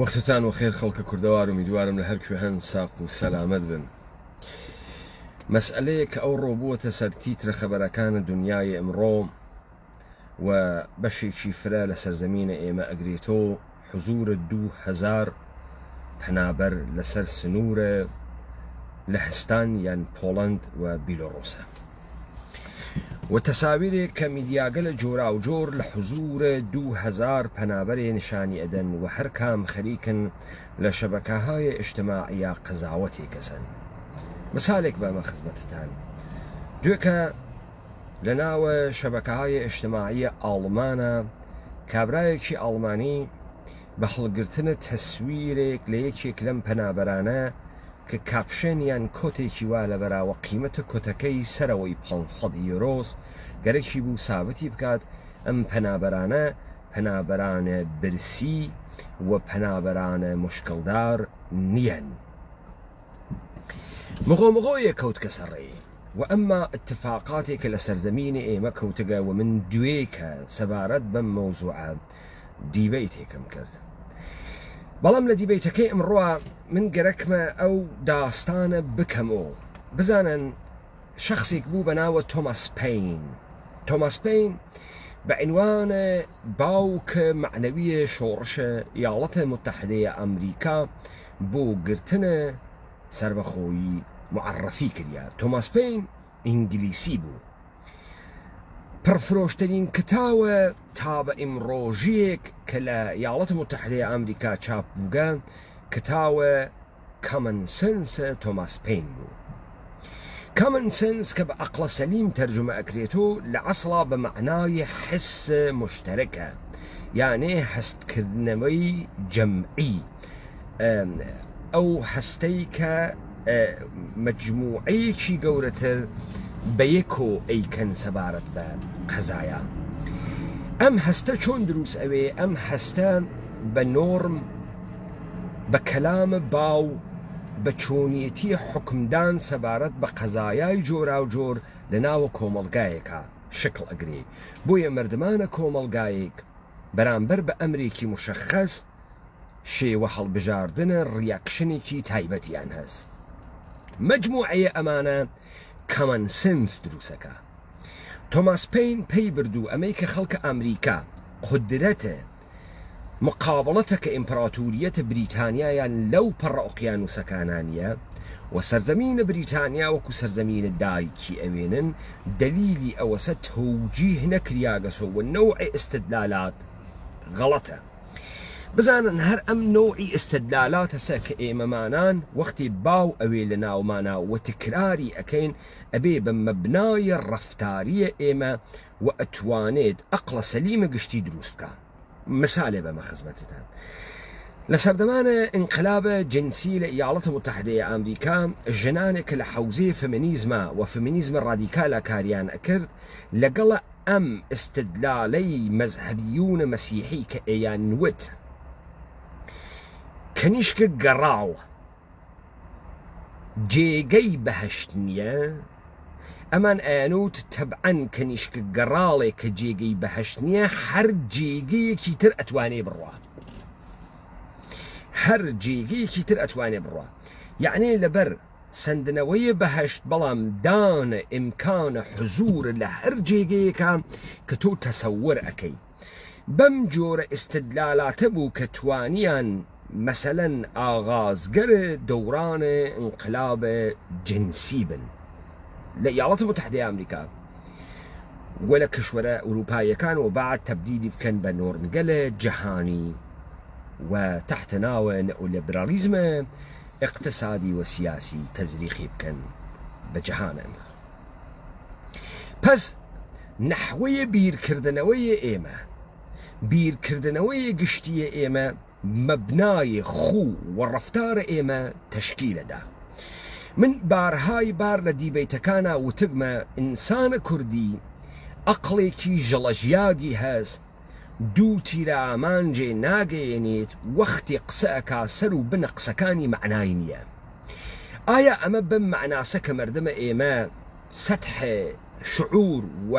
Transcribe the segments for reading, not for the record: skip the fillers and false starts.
وەختتان وەخێر خەڵکە کوردەوار و میدوارم لە هەر کوێهەن ساق و سەلامەت بن. مەسئلەیە کە ئەو ڕۆبووەتە سەر تیترە خەبەرەکانە دنیای ئەمڕۆ و بەشێکی فرا لە سەرزەمینە ئێمە ئەگرێتەوە حزورە 2000 پەنابەر لەسەر سنوورە لە هەستان یان پۆڵەند و بیلۆڕۆسە و تەساویرێک کە میدیاگە لە جۆرا و جۆر لە حزورە 2000 پەنابەرێ نیشانی ئەدەن و هەر کام خەریکن لە شەبەکەهای ئیجتیماعیە قەزاوەتێکەسن. مثالێک بەمە خزمەتتان گوێکە لە ناوە شەبەکەهای ئیجتیماعیە ئاڵمانە کابرایەکی ئاڵمانی بە هەڵگرتنە تەسویرێک لە یەکێک لەم پەنابەرانە کە کاپشێنیان کۆتێکی وا لە بەراوە قیمەتە کۆتەکەی سەرەوەی 500 یۆرۆس گەرەکی بوو سابەتی بکات ئەم پەنابەرانە برسی و پەنابەرانە مشکلدار نیەن. مغۆمغۆیە کەوت کە سەڕێ و ئەمما اتفاقاتێکە لە سەرزەمینی ئێمە کەوتگە و من دوێکە سەبارەت بەم مەوزوعە دیبەیتێکم کرد. بەڵام لە دیبەیتەکەی ئەمڕۆ من گەرەکمە ئەو داستانە بکەمەوە. بزانن شخصێک بوو بە ناوە تۆماس پین. تۆماس پین بە عنوانە باوکە معنەویە شۆڕشە ئیاڵەتە متحدەیە ئەمریکا بۆ گرتنە سربەخۆیی معرفی کردیا. تۆماس پین ئینگلیسی بوو. پڕفرۆشترین کتاوە تا بە ئیمڕۆژیەک کە لە ئیاڵەتە متحدەیە ئەمریکا چاپ بووگە کتاوە کامن سنسە تۆماس پین بوو. کامن سنس کە بە عەقڵە سەلیم تەرجمە ئەکرێتەوە لە عەسڵا بە معنای حس مشتەرەکە، یانێ هەستکردنەوەی جەمعی، ئەو هەستەی کە مەجموعەیەکی گەورەتر بە یەکۆ ئەیکەن سەبارەت بە قەزایە. ئەم هەستە چۆن دروست ئەوێ؟ ئەم هەستە بە نۆرم، بە کەلامە باو، بە چۆنیەتی حکمدان سەبارەت بە قەزایای جۆرا و جۆر لە ناوە کۆمەڵگایەکە شکل ئەگرێ. بۆیە مردمانە کۆمەڵگایەک بەرامبەر بە ئەمرێکی مشەخەس شێوە هەڵبژاردنە ڕیاکشنێکی تایبەتیان هەست. مەجموعەیە ئەمانە کامن سنس دروسەکە. تۆماس پین پێی بردوو ئەمەی کە خەڵکە ئەمریکا قدرەتە مقابڵەتە کە ئیمپراتوریەتە بریتانیایان لەو پەڕە ئۆقیانوسەکانانیە و سەرزەمینە بریتانیا وەکو سەرزەمینە دایکی ئەوێنن دەلیلی ئەوەسە تەوجیه نەکریاگەسۆ و نەوعی ئستدلالات غەڵەتە. بزانن هەر ئەم نوعی ئستدلالاتەسە کە ئێمەمانان وەختی باو ئەوێ لە ناومانە و تکراری ئەکەین ئەبێ بە مەبنای ڕەفتاریە ئێمە و ئەتوانێت عەقڵە سەلیمە گشتی دروست بکە. مثالێ بەمە خزمەتتان لە سەردەمانە ئینقلابە جنسی لە ئیاڵەتە متحدەیە ئەمریکا ژنانێک کە لە حەوزەی فەمینیزمە و فەمینیزمە ڕادیکالە کاریان ئەکرد لەگەڵە ئەم ئستدلالەی مەزهەبیونە مەسیحی کە ئەیان وت کەنیشکە گەڕاڵ جێگەی بەهەشت نییە، ئەمان ئەیانوت تەبعەن کەنیشکە گەڕاڵێک کە جێگەی بەهەشت نییە هەر جێگەیەکی تر ئەتوانێ بڕوا، هەر جێگەیەکی تر ئەتوانێ بڕوا. یعنی لەبەر سندنەوەی بەهەشت بەڵام دانە ئیمکانە حزورە لە هەر جێگەیەکە کە تۆ تەسەور ئەەکەی. بەم جۆرە ئستدلالاتە بوو کە توانیان مەسەلەن ئاغازگەرە دەورانە ئینقلابە جنسی بن لە ئیاڵەتە متحدەیە ئەمریکا و لە کشوەرە ئەوروپایەکان و بعد تەبدیلی بکەن بە نۆرمگەلە جەهانی و تحت ناوە نەئۆلیبرالیزمە اقتصادی و سیاسی تەزریقی بکەن بە جەهانە. پس نەحوەیە بیرکردنەوەی ئێمە، بیرکردنەوەی گشتیە ئێمە مەبنای خوو و ڕەفتارە ئێمە تەشکیلەدا. من بارهای بار لە دیبەیتەکانە وتگمە ئینسانە کوردی عەقڵێکی ژەڵەژیاگی هەست، دوو تیرە ئامانجێ ناگەیەنێت وەختی قسە ئەکا سەر و بنە قسەکانی معنای نییە. ئایا ئەمە بەم معناسە کە مردمە ئێمە سەتح شعور و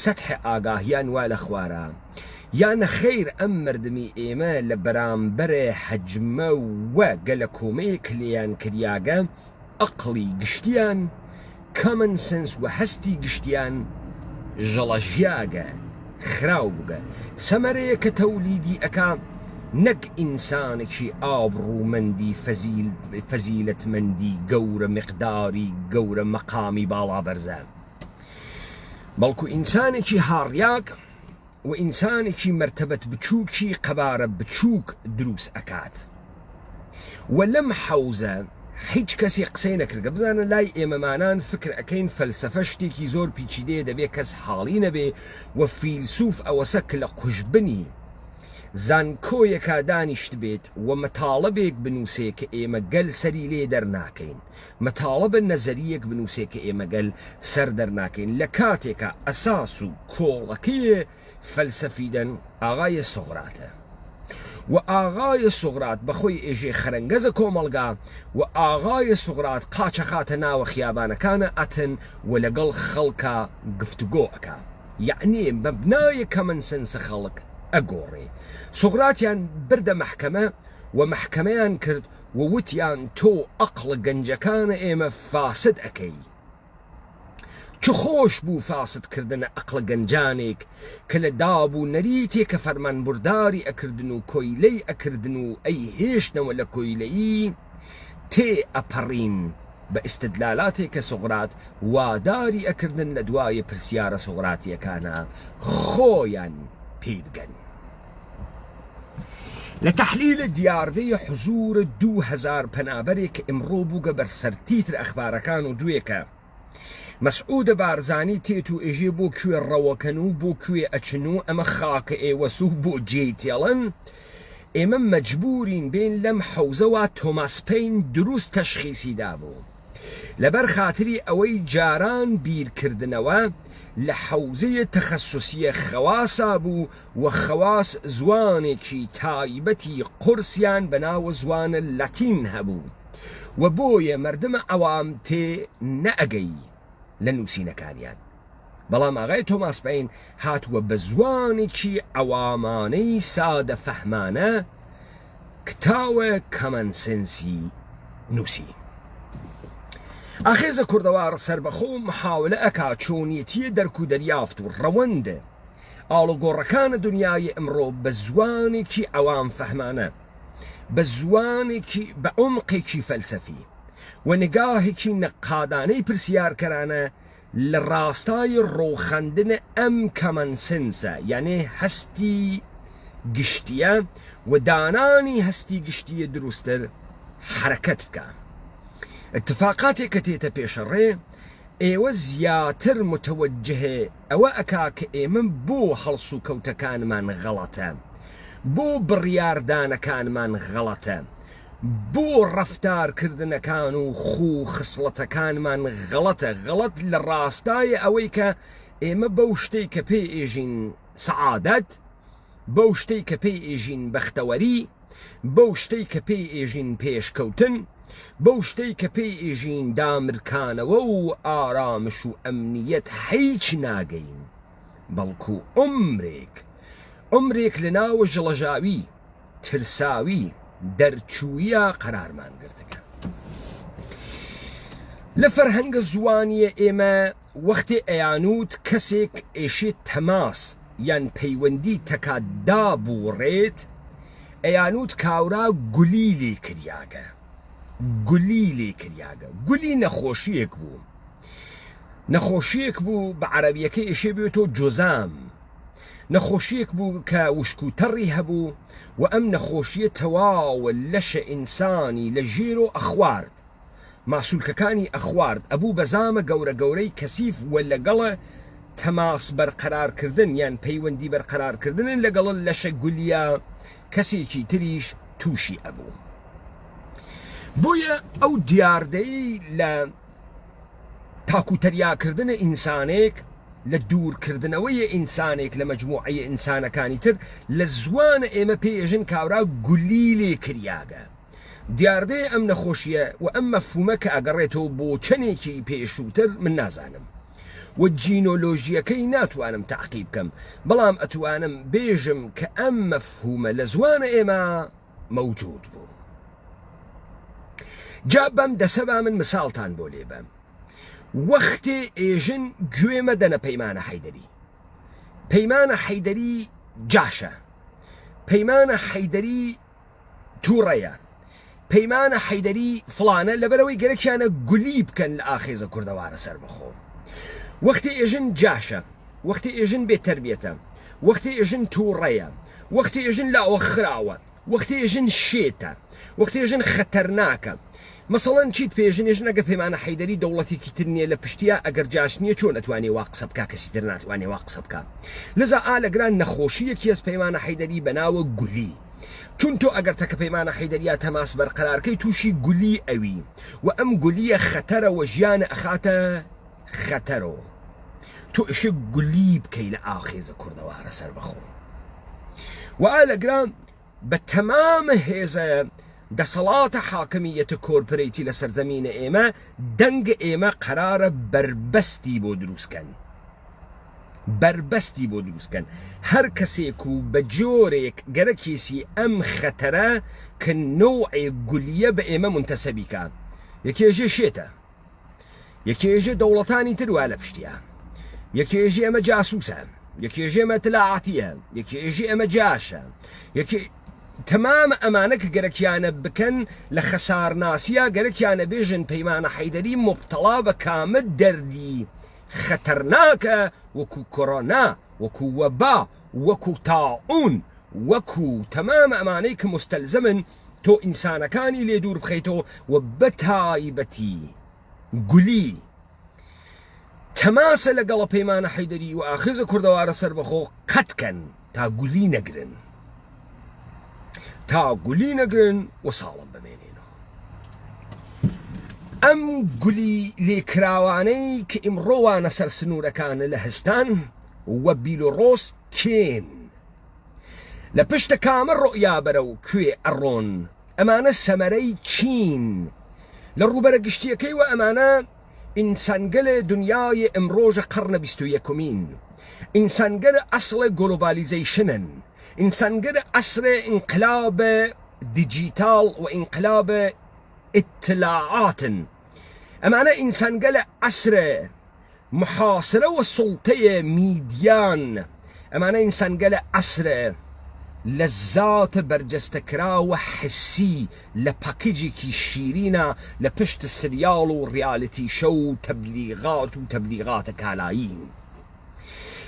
سەتح ئاگاهیان وا لە خوارە یانە خەیر ئەم مردمی ئێمە لە بەرامبەرە حەجمە وە گەلە کۆمەیەک لێیان کریاگە ئەقڵی گشتیان کامن سنس و هەستی گشتیان ژەڵەژیاگە خراو بگە سەمەرەیە کە تەولیدی ئەکا نەک ئینسانێکی ئابڕوومەندی فەزیلەتمەندی گەورە مقداری گەورە مەقامی باڵا بەرزە بەڵکو ئینسانێکی هاڕیاک و ئینسانێکی مرتبەت بچووکی قەبارە بچووک دروست ئەکات و لەم حەوزە هیچ کەسی قسەی نەکردگە بزانە لای ئێمەمانان فکر ئەەکەین فەلسەفە شتێکی زۆر پیچیدەیە دەبێت کەس حاڵی نەبێ و فیلسوف ئەوەسەک لە قوشبنی زانکۆیەکە دانیشت بێت و مەتاڵەبێک بنووسێ کە ئێمە گەل سەری لێ دەرناکەین مەتاڵەبە نەزەریەک بنووسێ کە ئێمە گەل سەر دەرناکەین لە کاتێکە ئەساس و کۆڵەکەیە فەلسەفیدەن ئاغای سۆغراتە و ئاغای سوغرات بەخۆی ئێژێ خەرەنگەزە کۆمەڵگا و ئاغای سوغرات قاچە خاتە ناوە خیابانەکانە ئەتن و لەگەڵ خەڵکە گفتوگۆ ئەکا یعنی مەبنای کەمن سنس خەڵک ئەگۆڕێ سوغراتیان بردە مەحکەمە و مەحکەمەیان کرد و وتیان تۆ ئەقڵ گەنجەکانە ئێمە فاسد ئەەکەی چ خۆش بوو فاسدکردنە ئەقڵ گەنجانێک کە لە دابوو نەریتێکە فەرمانبورداری ئەکردن و کۆیلەی ئەکردن و ئەی هێشتنەوە لە کۆیلەیی تێ ئەپەڕین بە ئیستدلالاتێکە سوغرات واداری ئەکردن لە دوایە پرسیارە سوغراتیەکانە خۆیان پێدگەن لە تەحلیلە دیاردەی حزور 2000 پەنابەرێک ئمڕۆ بووگە بەرسەرتیتر ئەخبارەکان و دوێکە مەسعود بارزانی تێت و ئێژێ بۆ کوێ ڕەوەکەن و بۆ کوێ ئەچن و ئەمە خاکە ئێوەسوو بۆ جێتێڵن ئێمە مەجبورین بین لەم حەوزەوە تۆماس پەین دروست تەشخیصیدا بوو لەبەر خاتری ئەوەی جاران بیرکردنەوە لە حەوزەیە تەخەسوسیە خەواسا بوو و خەواس زوانێکی تایبەتی قورسیان بەناوە زوانە لەتین هەبوو و بۆیە مردمە ئەوام تێ نەئەگەی لە نووسینەکانیان بەڵام ئاغای تۆماس پەین هاتووە بە زوانێکی ئەوامانەی سادە فەحمانە کتاوە کەمەنسنسی نووسی ئاخێزە کوردەوار سەربەخۆ محاولە ئەکا چۆنیەتیە دەرک و دەریافت و ڕەوەندە ئاڵوگۆڕەکانە دنیای ئەمڕۆ بە زوانێکی ئەوام فەحمانە بە زوانێکی بە عومقێکی فەلسەفی و نگاهێکی نەقادانەی پرسیارکەرانە لە ڕاستای ڕۆخەندنە ئەم کەمەنسنسە یعنی هەستی گشتیە و دانانی هەستی گشتیە دروستتر حرەکەت بکە اتفاقاتێک کە تێتە پێشەڕێ ئێوە زیاتر متوجهێ ئەوە ئەکا کە ئێمە بۆ هەڵس و کەوتەکانمان غەڵەتە بۆ بڕیاردانەکانمان غەڵەتە بۆ ڕەفتارکردنەکان و خوو خسڵەتەکانمان غەڵەتە غەڵەت لە ڕاستایە ئەوەی کە ئێمە بەو شتەی کە پێی ئێژین سەعادەت بەو شتەی کە پێی ئێژین بەختەوەری بەو شتەی کە پێی ئێژین پێشکەوتن بەو شتەی کە پێی ئێژین دامرکانەوە و ئارامش و ئەمنیەت هیچ ناگەین بەڵکو عمرێک لە ناوە ژڵەژاوی ترساوی دەرچوویە قەرارمان گرتەکە لە فەرهەنگە زوانیە ئێمە وەختی ئەیانوت کەسێک ئێشێت تەماس یان پەیوەندی تەکاتدا بووڕێت ئەیانوت کاورا گولی لێ کریاگە گولی نەخۆشیەک بوو بە عەرەبیەکە ئێشێ بێتەوە جۆزام نەخۆشیەک بوو کە وشکوتەڕی هەبوو و ئەم نەخۆشیە تەواوە لەشە ئینسانی لە ژێر و ئەخوارد ماسوولکەکانی ئەخوارد ئەبوو بەزامە گەورەی کەسیف و لەگەڵە تەماس بەرقەرارکردن یان پەیوەندی بەرقەرارکردن لەگەڵ لەشە گولیە کەسێکی تریش تووشی ئەبوو بۆیە ئەو دیاردەی لە تاکوتەریاکردنە ئینسانێک لە دوورکردنەوەی ئینسانێک لە مەجموعەیە ئینسانەکانی تر لە زوانە ئێمە پێژن کاورا گولی لێ کریاگە دیاردەیە ئەم نەخۆشیە و ئەم مەفهومە کە ئەگەڕێتەوە بۆ چەندێکی پێشووتر من نازانم و جینۆلۆژیەکەی ناتوانم تعقیب بکەم بەڵام ئەتوانم بێژم کە ئەم مەفهومە لە زوانە ئێمە مەوجود بوو. جا بەم دەسەبا من مثالتان بۆ لێ بەم. وەختێ ئێژن گوێمە دەنە پەیمانە حەیدەری. پەیمانە حەیدەری جاشە، پەیمانە حەیدەری تووڕەیە، پەیمانە حەیدەری فڵانە لەبەرەوەی گەرەکیانە گولی بکەن لە ئاخێزە کوردەوارە سەر بەخۆ. وەختی ئێژن جاشە، وەختی ئێژن بێتەربیەتە، وەختی ئێژن تووڕەیە، وەختی ئێژن لاوە خراوە، وەختی ئێژن شێتە، وەختی ئێژن خەتەرناکە. مەسەڵەن چیت پێژن ئێژن ئەگە پەیمانە حەیدەری دەوڵەتێکی تر نییە لە پشتیا ئەگەر جاش نییە چۆن ئەتوانێ وا قسە بکا کەسی تر ناتوانێ وا قسە بکە. لەذا لەگران نەخۆشیەکی هەست پەیمانە حەیدەری بەناوە گولی. چون تۆ ئەگەر تەکە پەیمانە حەیدەریە تەماس بەرقەرارکەی تووشی گولی ئەوی و ئەم گولیە خەتەرە و ژیانە ئەخاتە خەتەرەوە. تۆ ئشە گولی بکەی لە ئاخێزە کوردەوارە سەر بەخۆ. و لەگران بە تەمامە هێزە دەسەڵاتە حاکمیەتە کۆرپۆرەیتی لە سەرزەمینە ئێمە دەنگ ئێمە قەرارە بربەستی بۆ دروستکەن. بربەستی بۆ دروستکەن. هەر کەسێک و بە جۆرێک گەرەکێسی ئەم خەتەرە کە نۆعێ گولیە بە ئێمە منتەسەبیکە. یەکێژێ شێتە، یەکێژێ دەوڵەتانی تروا لە پشتیا، یەکێژێ ئەمە جاسووسە، یەکێژێ ئەمە تەلاعاتیە، یەکێژێ ئەمە جاشە، تەمام ئەمانە کە گەرەکیانە بکەن لە خەسارناسیە گەرەکیانە بێژن پەیمانە حەیدەری مبتەڵا بە کامە دەردی خەتەرناکە وەکو کۆڕۆنا، وەکو وەبا، وەکو تاعون، وەکو تەمام ئەمانەی کە مستەلزەمن تۆ ئینسانەکانی لێ دوور بخەیتەوە و بەتایبەتی گولی تەماسە لەگەڵە پەیمانە حەیدەری و ئاخێزە کوردەوارە سەر بەخۆ قەتکەن تا گولی نەگرن، تا گولی نەگرن و ساڵم بمێنێنەوە. ئەم گولی لێکراوانەی کە ئیمڕۆوانە سەر سنوورەکانە لە هەستان وە بیلۆڕۆس کێن لە پشتە کامە ڕۆیا بەرە و کوێ ئەڕۆن. ئەمانە سەمەرەی چین لە ڕووبەرە گشتیەکەی و ئەمانە ئینسانگەلە دنیای ئەمڕۆژە قەرنە 21مین، ئینسانگەلە ئەسڵە گلۆبالیزەیشنن، ئینسانگەلە ئەسرە ئینقلاب دیجیتال و ئینقلاب اطلاعاتن. ئەمانە ئینسانگەلە ئەسرە محاصرە و سڵتەیە میدیان. ئەمانە ئینسانگەلە ئەسرە لەزاتە بەرجەستەکراوە حسی لە پاکیجێکی شیرینە لە پشت سریال و ڕیالەتی شەو و تەبلیغات و تەبلیغاتە کالایین.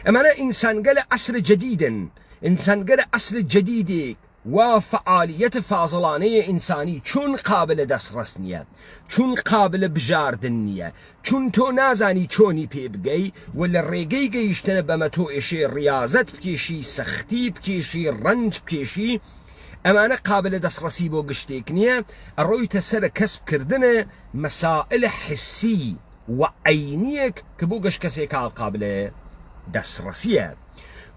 ئەمانە ئینسانگەلە ئەسرە جەدیدن، ئینسانگەلە ئەسرە جەدیدێک و فعالیەت فازڵانەیە ئینسانی چون قابلە دەستڕەس نییە، چون قابلە بژاردن نییە، چون تۆ نازانی چۆنی پێ بگەی و لە ڕێگەی گەیشتنە بەمە تۆ ئێشێ ڕیازەت بکێشی، سەختی بکێشی، ڕەنج بکێشی. ئەمانە قابلە دەستڕەسی بۆ گشتێک نییە، ئەڕۆیتە سەرە کەسبکردنە مەسائل حسی و عینیەک کە بۆ گەشت کەسێک قابلە دەستڕەسیە.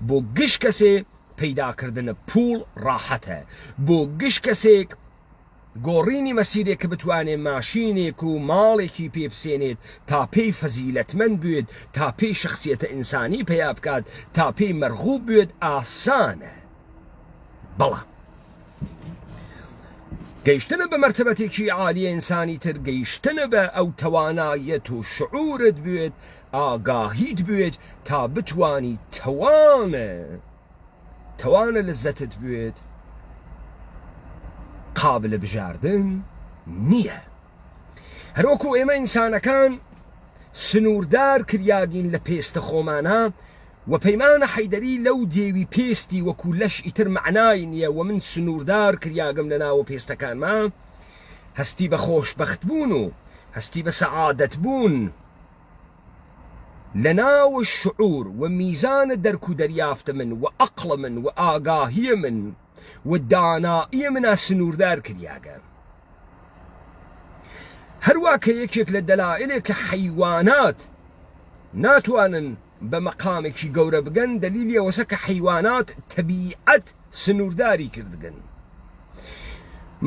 بۆ گشت کەسێک پەیداکردنە پوڵ ڕاحەتە، بۆ گشت کەسێک گۆڕینی مەسیرێک کە بتوانێ ماشینێک و ماڵێکی پێ بسێنێت تا پێی فەزیلەتمەند بێت، تا پێی شخصیەتە ئینسانی پێیا بکات، تا پێی مەرغوب بێت ئاسانە. بەڵام گەیشتنە بە مەرتەبەتێکی عالیە ئینسانی تر، گەیشتنە بە ئەو تەوانایەت و شعورت بێت، ئاگاهیت بێت تا بتوانی تەوانە لەزەتت بێت، قابلە بژاردن نییە. هەروەکو ئێمە ئینسانەکان سنووردار کریاگین لە پێستە خۆمانە و پەیمانە حەیدەری لەو دێوی پێستی وەکو لەش ئیتر معنای نییە و من سنووردار کریاگەم لە ناوە پێستەکانمە هەستی بە خۆشبەخت بوون و هەستی بە سەعادەت بوون لە ناو شعور و میزانە دەرک و دەریافتە من و عەقڵە من و ئاگاهیە من و داناییە منە سنووردار کریاگە. هەروە کە یەکێک لە دەلائلێک کە حەیوانات ناتوانن بە مەقامێکی گەورە بگەن دلیلی ئەوەسە کە حەیوانات تەبیعەت سنوورداری کردگن.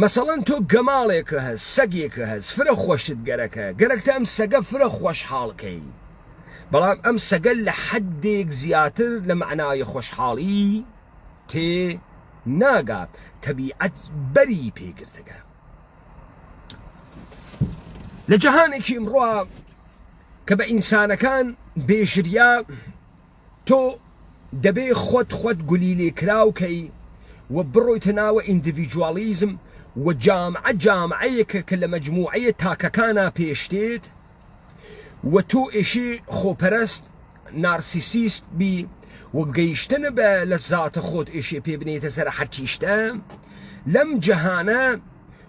مەسەڵەن تۆ گەماڵێکە هەست، سەگێکە هەست، فرە خۆشت گەرەکە، گەرەکتە ئەم سەگە فرە خۆشحاڵکەی، بەڵام ئەم سەگەل لە حەدێک زیاتر لە معنای خۆشحاڵی تێ ناگات، تەبیعەت بەری پێگرتەکە. لە جەهانێکی ئمڕۆ کە بە ئینسانەکان بێژریا تۆ دەبێ خۆت گولی لێکراوکەی و بڕۆیتە ناوە ئیندیڤیدوالیزم و جامعەیەکە کە لە مەجموعەیە تاکەکانە پێشتێت و تۆ ئێشێ خۆپەرست نارسیسیست بی و گەیشتنە بە لە زاتە خۆت ئێشێ پێ بنێتە سەر هەرچیشتە لەم جەهانە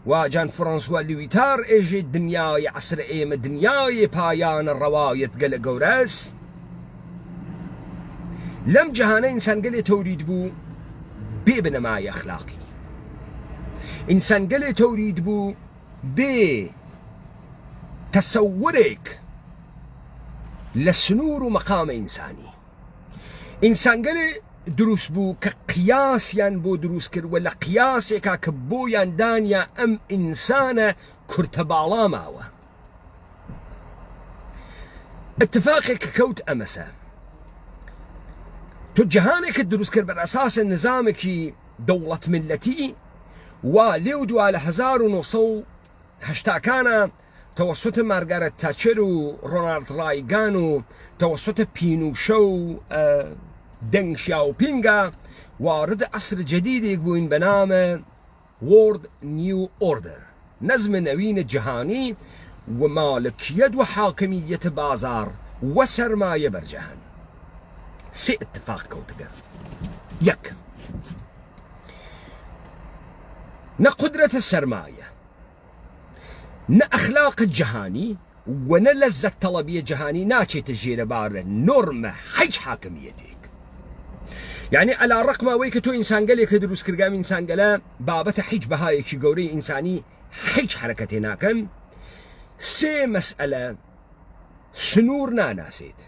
و جان فرانسوا لویتار ئێژێ دنیای عەسر ئێمە دنیای پایانە ڕەوایەت گەلە گەورەس. لەم جەهانە ئینسان گەلێ تەورید بوو بێ بنەمای ئەخلاقی، ئینسان گەلێ تەورید بوو بێ تەسەورێک لە سنوور و مەقامە ئینسانی، ئینسان گەلێ دروست بوو کە قیاسیان بۆ دروست کرد و لە قیاسێکا کە بۆیان دانیا ئەم ئینسانە کورتە باڵا ماوە. اتفاقێک کە کەوت ئەمەسە تۆ جەهانێکت دروست کرد بەر ئەساسە نظامێکی دەوڵەت ملەتی و لێو دوا لە 1980کانە تەوەسوتە مارگارەت تاچەر و ڕۆنالد ڕایگان و تەوەسوتە پینوشە و دەنگ شیاوپینگە وارد عەسر جەدیدێک بووین بە نامە وۆرد نیو ئۆردەر، نەزمە نەوینە جەهانی و مالکیەت و حاکمیەتە بازار و سەرمایە بەرجەهان. سێ اتفاق کەوتگە: یەک، نە قودرەتە سەرمایە، نە ئەخلاق جەهانی و نە لەزەت تەڵەبیە جەهانی ناچێتە ژێرەبارە نۆرمە هیچ حاکمیەتێک. يعني على رقم ويك تو إنسان قال لك دروس كرجام إنسان قال بابته حج بهاي شي قوري إنساني حج حركة هناكن سي مسألة سنور ناسيت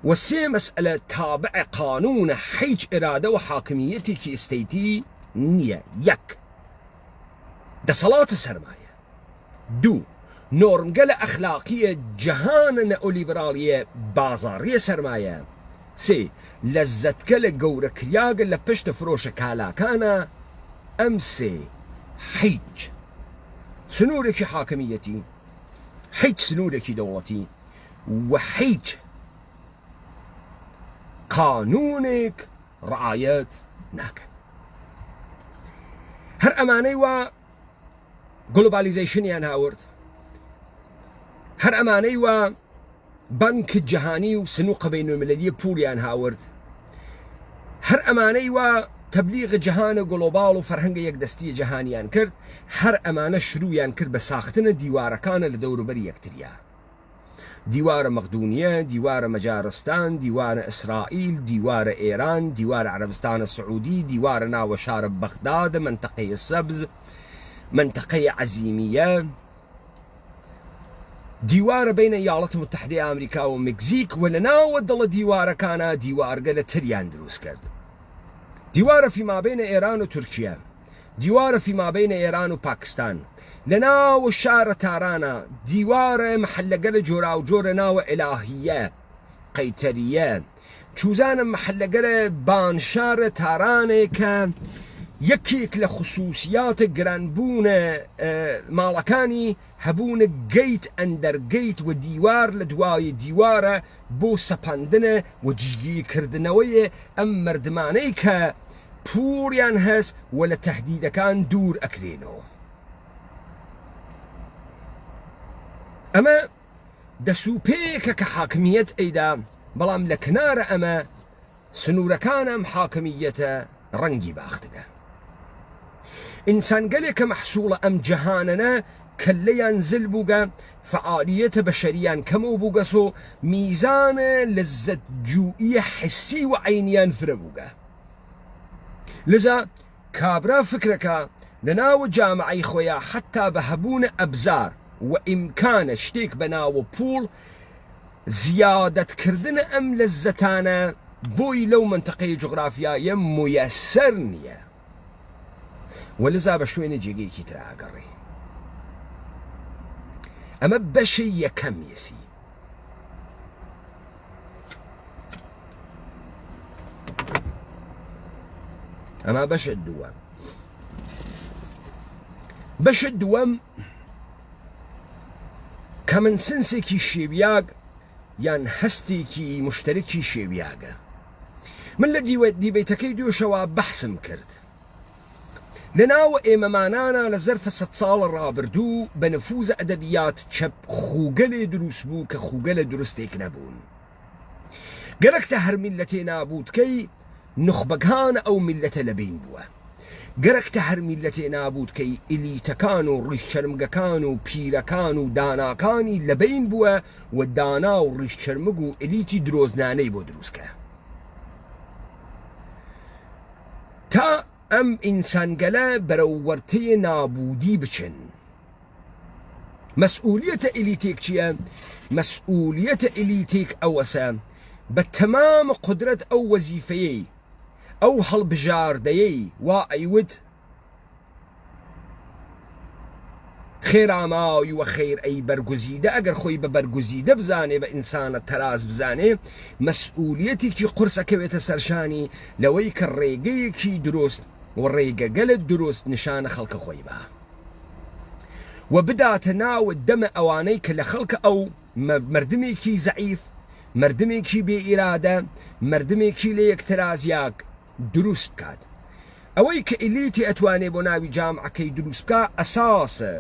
وسي مسألة تابع قانون حج إرادة وحاكميتي كي استيتي نية يك ده صلاة السرماية دو نورم قال أخلاقية جهان نئوليبرالية بازارية سرماية سي لەزەتکە لە گەورەکریاگە لە پشتە فرۆشە کالاکانە ئەم سێ هیچ سنوورێکی حاکمیەتی، هیچ سنوورێکی دەوڵەتی و هیچ قانونێک ڕعایەت ناکەن. هەر ئەمانەی وە گلۆبالیزیشنیان هاورد، هەر ئەمانەی وە بنك جهاني وسنوق بين المللية بوليان هاورد، هر أماني وتبليغ جهان جلوبال وفرهنگ يك دستي جهانيان كرد، هر أمانة شروعيان كرد بساختنا ديوار كان لدور بري يكتريا، ديوار مقدونية، ديوار مجارستان، ديوار إسرائيل، ديوار إيران، ديوار عربستان السعودي، ديوار ناو شارب بغداد، منطقة السبز، منطقة عزيمية، ديوار بين الولايات المتحدة أمريكا ومكسيك، ولنا ودل ديوار كان ديوار قال تريان دروس كرد، ديوار فيما بين إيران وتركيا، ديوار فيما بين إيران وباكستان، لنا والشارة تارانا ديوار محل قال جورا وجورنا وإلهية قيترية شوزانا محل قال بانشار تاراني كان يكيك لخصوصيات جرانبون مالكاني هبون جيت اندر جيت وديوار لدواي ديواره بو سباندنه وجيجي كردنويه ام مردمانيك بوريان هس ولا تهديد كان دور اكرينو. اما دسوبيك كحاكمية ايدا بلام لكنار اما سنور كان حاكمية رنجي باختقه إنسان قال لك محصولة أم جهاننا كليان زل بوغا فعالية بشريان كمو بوغاسو ميزان لذة جوئية حسي وعينيان فربوغا. لذا كابرا فكرك لناو جامعي خويا حتى بهبون أبزار وإمكان شتيك بناو بول زيادة كردن أم لذتانا بوي لو منطقة جغرافيا ميسرنية ولذا بشوين جيجي كترا قري اما بشي يكم يسي ئەمە بەشە دووەم. بەشە دووەم کەمن سنسێکی شێویاگ یان هەستێکی مشتەرەکی شێویاگە. من لە دیبەیتەکەی دوێشەوە بەحسم کرد لەناوە ئێمەمانانە لە زەرفە 100 ساڵە ڕابردوو بە نفوزە ئەدەبیات چەپ خوگەلێ دروست بوو کە خوگەلە درستێک نەبوون. گەرەکتە هەر میلەتێ نابوودکەی نخبەکان ئەو میلەتە لەبین بووە. گەرەکتە هەر میلەتێ نابوودکەی ئیلیتەکان و ڕیشچەرمگەکان و پیرەکان و داناکانی لەبین بووە و دانا و ڕیشچەرمگ و ئیلیتی درۆزنانەی بۆ دروستکە. تا ئەم ئینسانگەلە بەرەو وەرتەیە نابوودی بچن. مەسئولیەتە ئیلیتێک چییە؟ مەسئولیەتە ئیلیتێک ئەوەسە بە تەمام قودرەت ئەو وەزیفەیەی ئەو هەڵبژاردەیەی وا ئەیوت خێراماوی وە خێر ئەی بەرگوزیدە ئەگەر خۆی بە بەرگوزیدە بزانێ بە ئینسانە تەراز بزانێ مەسئولیەتێکی قورسەکەوێتە سەرشانی لەوەی کە ڕێگەیەکی دروست و ڕێگەگەلت دروست نیشانە خەڵکە خۆی بە و بداتە ناو دەمە ئەوانەی کە لە خەڵکە ئەو مردمێکی زەعیف مردمێکی بێ ئیرادە مردمێکی لە یەکتەرازیاک دروست بکات. ئەوەی کە ئیلیتی ئەتوانێ بۆ ناوی جامعەکەی دروست بکە ئەساسە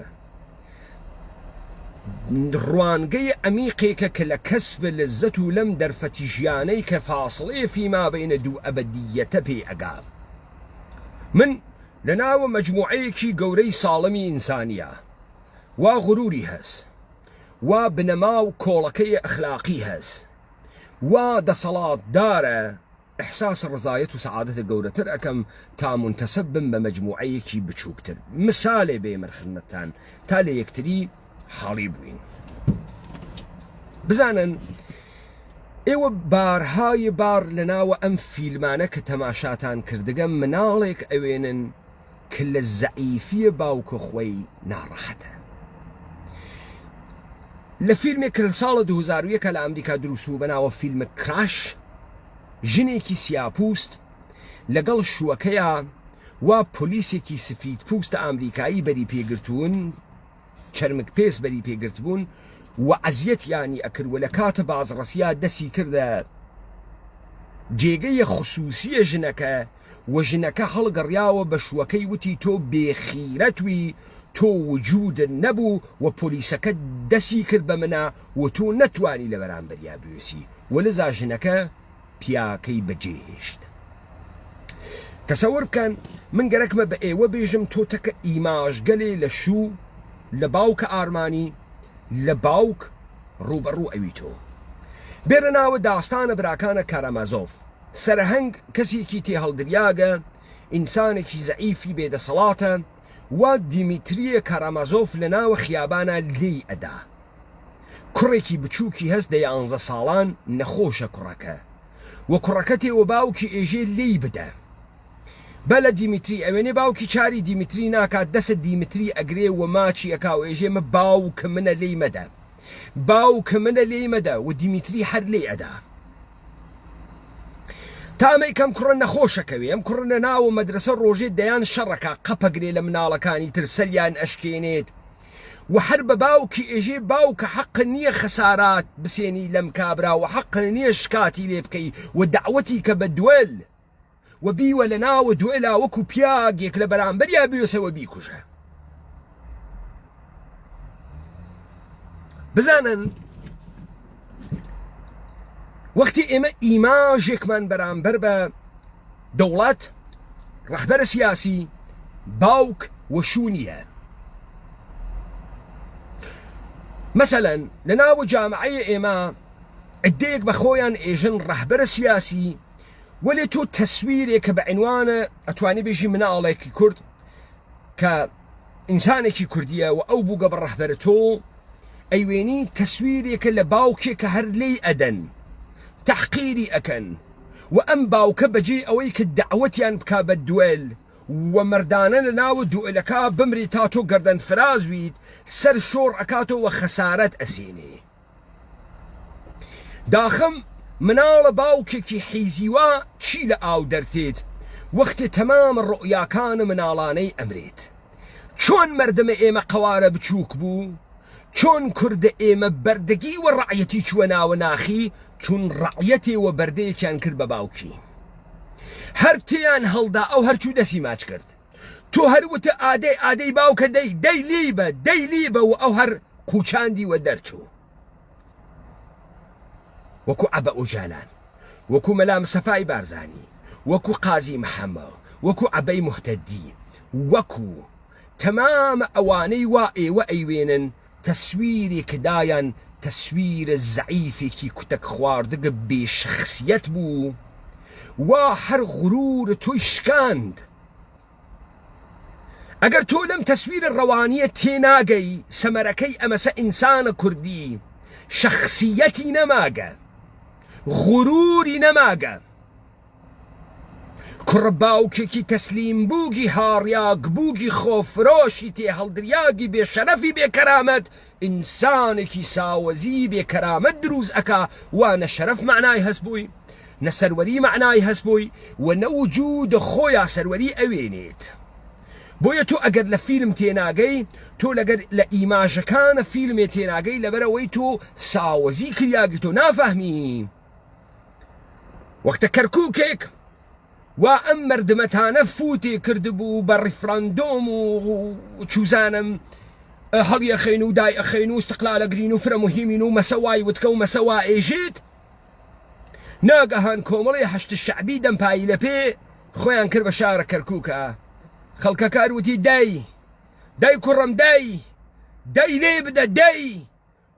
ڕوانگەی ئەمیقێکە کە لە کەسب لەزەت و لەم دەرفەتی ژیانەی کە فاصڵەیە فیما بینە دوو ئەبەدیەتە پێ ئەگا. من لە ناوە مەجموعەیەکی گەورەی ساڵەمی ئینسانیە وا غروری هەست وا بنەما و کۆڵەکەی ئەخلاقی هەست وا دەسەڵاتدارە ئەحساس ڕزایەت و سەعادەتە گەورەتر ئەەکەم تا منتەسەب بم بە مەجموعەیەکی بچووکتر. مثالێ بێمە خزمەتتان تا لە یەکتری حاڵی بووین. بزانن ئێوە بارهای بار لە ناوە ئەم فیلمانە کە تەماشاتان کردگە مناڵێک ئەوێنن کە لە زەعیفیە باوکە خۆی ناڕەحەتە. لە فیلمێک کە لە ساڵە 2001 لە ئەمریکا دروست بوو بەناوە فیلمە کراش، ژنێکی سیاپوست لەگەڵ شووەکەیە وا پۆلیسێکی سفید پوستە ئەمریکایی بەری پێگرتوون، چەرمک پێست بەری پێگرت بوون و عەزیەتیانی ئەکرد و لە کاتە بازڕەسییا دەستی کردە جێگەی خصوصیە ژنەکە و ژنەکە هەڵگەڕیاوە بە شووەکەی وتی تۆ بێخیرەتوی تۆ وجودت نەبوو و پۆلیسەکە دەستی کرد بە منە و تۆ نەتوانی لە بەرامبەریا بوێسی و لەزا ژنەکە پیاکەی بەجێهێشت. تەسەوەر بکەن من گەرەکمە بە ئێوە بێژم تۆتەکە ئیماژگەلێ لە شوو لە باوکە ئارمانی لە باوک ڕوبەڕوو ئەوی تۆ. بێرە ناوە داستانە براکانە کارامازۆف، سەرهەنگ کەسێکی تێ هەڵدریاگە، ئینسانێکی زەعیفی بێدەسەڵاتە و دیمیتریە کارامازۆف لە ناوە خیابانە لێی ئەدا. کوڕێکی بچووکی هەست دە 11 ساڵان نەخۆشە کوڕەکە و کوڕەکە تێوە باوکی ئێژێ لێی بدە. بەلە دیمیتری ئەوێنێ باوکی چاری دیمیتری ناکات، دەسە دیمیتری ئەگرێ و ماچی ئەکاو ئێژێمە باوکە منە لێی مەدە، باوکە منە لێی مەدە و دیمیتری هەر لێ ئەدا. تامەی کەم کوڕە نەخۆشەکەوێ، ئەم کوڕە لە ناوە مەدرسە ڕۆژێ دەیان شەڕەکە قەپەگرێ لە مناڵەکانی تر سەریان ئەشکێنێت و هەر بە باوکی ئێژێ باوکە حەق نییە خەسارات بسێنی لەم کابرا و حەق نییە شکاتی لێ بکەی و دعوەتی کە بە دوێل و بیوە لە ناوە دوێلا وەکو پیاگێک لە بەرامبەریا بوێسەوە بیکوژە. بزانن وەختی ئێمە ئیماژێکمان بەرامبەر بە دەوڵەت، ڕەهبەرە سیاسی، باوک و شوو نییە. مەسەلەن لە ناوە جامعەیە ئێمە عدەیەک بە خۆیان ئێژن ڕەهبەرە سیاسی وەلێ تۆ تەسویرێک کە بە عنوانە ئەتوانی بێژی مناڵێکی کورد کە ئینسانێکی کوردیە و ئەو بووگە بە ڕەهبەرە تۆ ئەیوێنی تەسویرێکە لە باوکێکە هەر لێی ئەدەن تحقیری ئەکەن و ئەم باوکە بەجێ ئەوەی کە دعوەتیان بکا بە دوێل و مردانە لە ناوە دوئلەکە بمری تا تۆ گەردەن فرازویت سەر شۆڕ ئەکاتەوە خەسارەت ئەسێنێ. داخم مناڵە باوکێکی حیزیوا چی لە ئاو دەرتێت وەختی تەمام ڕۆیاکانە مناڵانەی ئەمرێت چۆن مەردەمە ئێمە قەوارە بچووک بوو چۆن کوردە ئێمە بەردەگی و ڕعەتی چووە ناوە ناخی چون ڕعەتێ و بەردەیەکیان کرد بە باوکی هەر تێیان هەڵدا ئەو هەرچوو دەسی ماچ کرد تۆ هەروتە ئادەی باوکە دەی لیبە و ئەو هەر قوچاندی وە دەرچوو وەکو عەبە ئۆژالان وەکو مەلا مسەفای بارزانی وەکو قازی محەممە وەکو عەبەی موحتەدی وەکو تەمام ئەوانەی وا ئێوە ئەیوێنن تەسویری کدایان تەسویرە زەعیفێکی کوتەک خواردگە بێشەخسیەت بوو وا هەر غرور تۆی شکاند ئەگەر تۆ لەم تەسویرە ڕەوانیە تێناگەی سەمەرەکەی ئەمەسە ئینسانە کوردی شەخسیەتی نەماگە غروری نەماگە کوڕ باوکێکی تەسلیم بووگی هاڕیاک بووگی خۆفرۆشی تێ هەڵدریاگی بێشەرەفی بێکەرامەت ئینسانێکی ساوەزی بێکەرامەت دروست ئەکا وانە شەرەف معنای هەست بووی نە سەروەری معنای هەست بووی و نەوجودە خۆیان سەروەری ئەوێنێت بۆیە تۆ ئەگەر لە فیلم تێناگەی تۆ لەگەر لە ئیماژەکانە فیلمێ تێناگەی لەبەرەوەی تۆ ساوەزی کریاگی تۆ نافەهمی وەختە کەرکووکێک وا ئەم مەردمەتانە فوتێ کردبوو بە ڕیفراندۆم و چوزانم هەڵیەخێن و دای ئەخێن و استقلالەگرین و فرە مهمین و مەسەوای وتکە و مەسەوا ئێژێت ناگەهان کۆمەڵی هەشت شەعبی دەمپایی لە پێ خۆیان کرد بە شارە کەرکووکە خەڵکەکار وتی دای کوڕم دای لێ بدە دای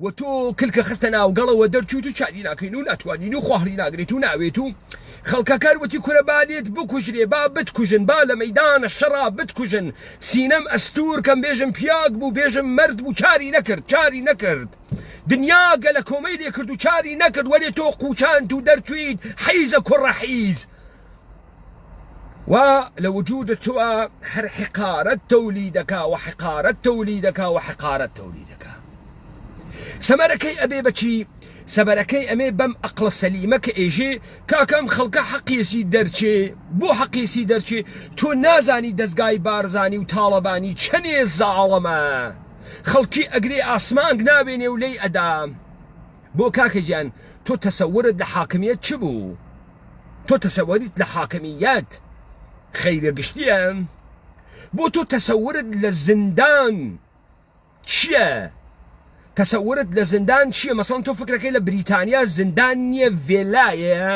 و تۆ کلکە خستە ناوگەڵەوە دەرچوت و چاری ناکەین و ناتوانین و خواهڵی ناگرێت و ناوێت و خەڵکەکار وتی کورە بالێت بکوژرێ با بتکوژن با لە مەیدانە شەڕا بتکوژن سینەم ئەستور کەم بێژم پیاک بوو بێژم مرد بوو چاری نەکرد دنیا گەلە کۆمەی لێ کرد و چاری نەکرد وەرێ تۆ قوچاند و دەرچویت حیزە کوڕە حیز و لە وجودت تۆە هەر حقارەت تەولیدەکا و حقارەت تەولیدەکا سەمەرەکەی ئەبێ بەچی سەبەرەکەی ئەمێ بەم ئەقڵە سەلیمە کە ئێژێ کاکەم خەڵکە حەقیسی دەرچێ بۆ حەقیسی دەرچێ تۆ نازانی دەستگای بارزانی و تاڵەبانی چەنێ زاڵەمە خەڵکی ئەگرێ ئاسمانگ نابێنێ و لێی ئەدا بۆ کاکەگیان تۆ تەسەورت لە حاکمیەت چ بوو تۆ تەسەوەریت لە حاکمیەت خەیرە گشتیە بۆ تۆ تەسەورت لە زندان چییە تەسەورت لە زندان چییە مەسەڵەن تۆ فکرەکەی لە بریتانیا زندان نییە ڤێلایە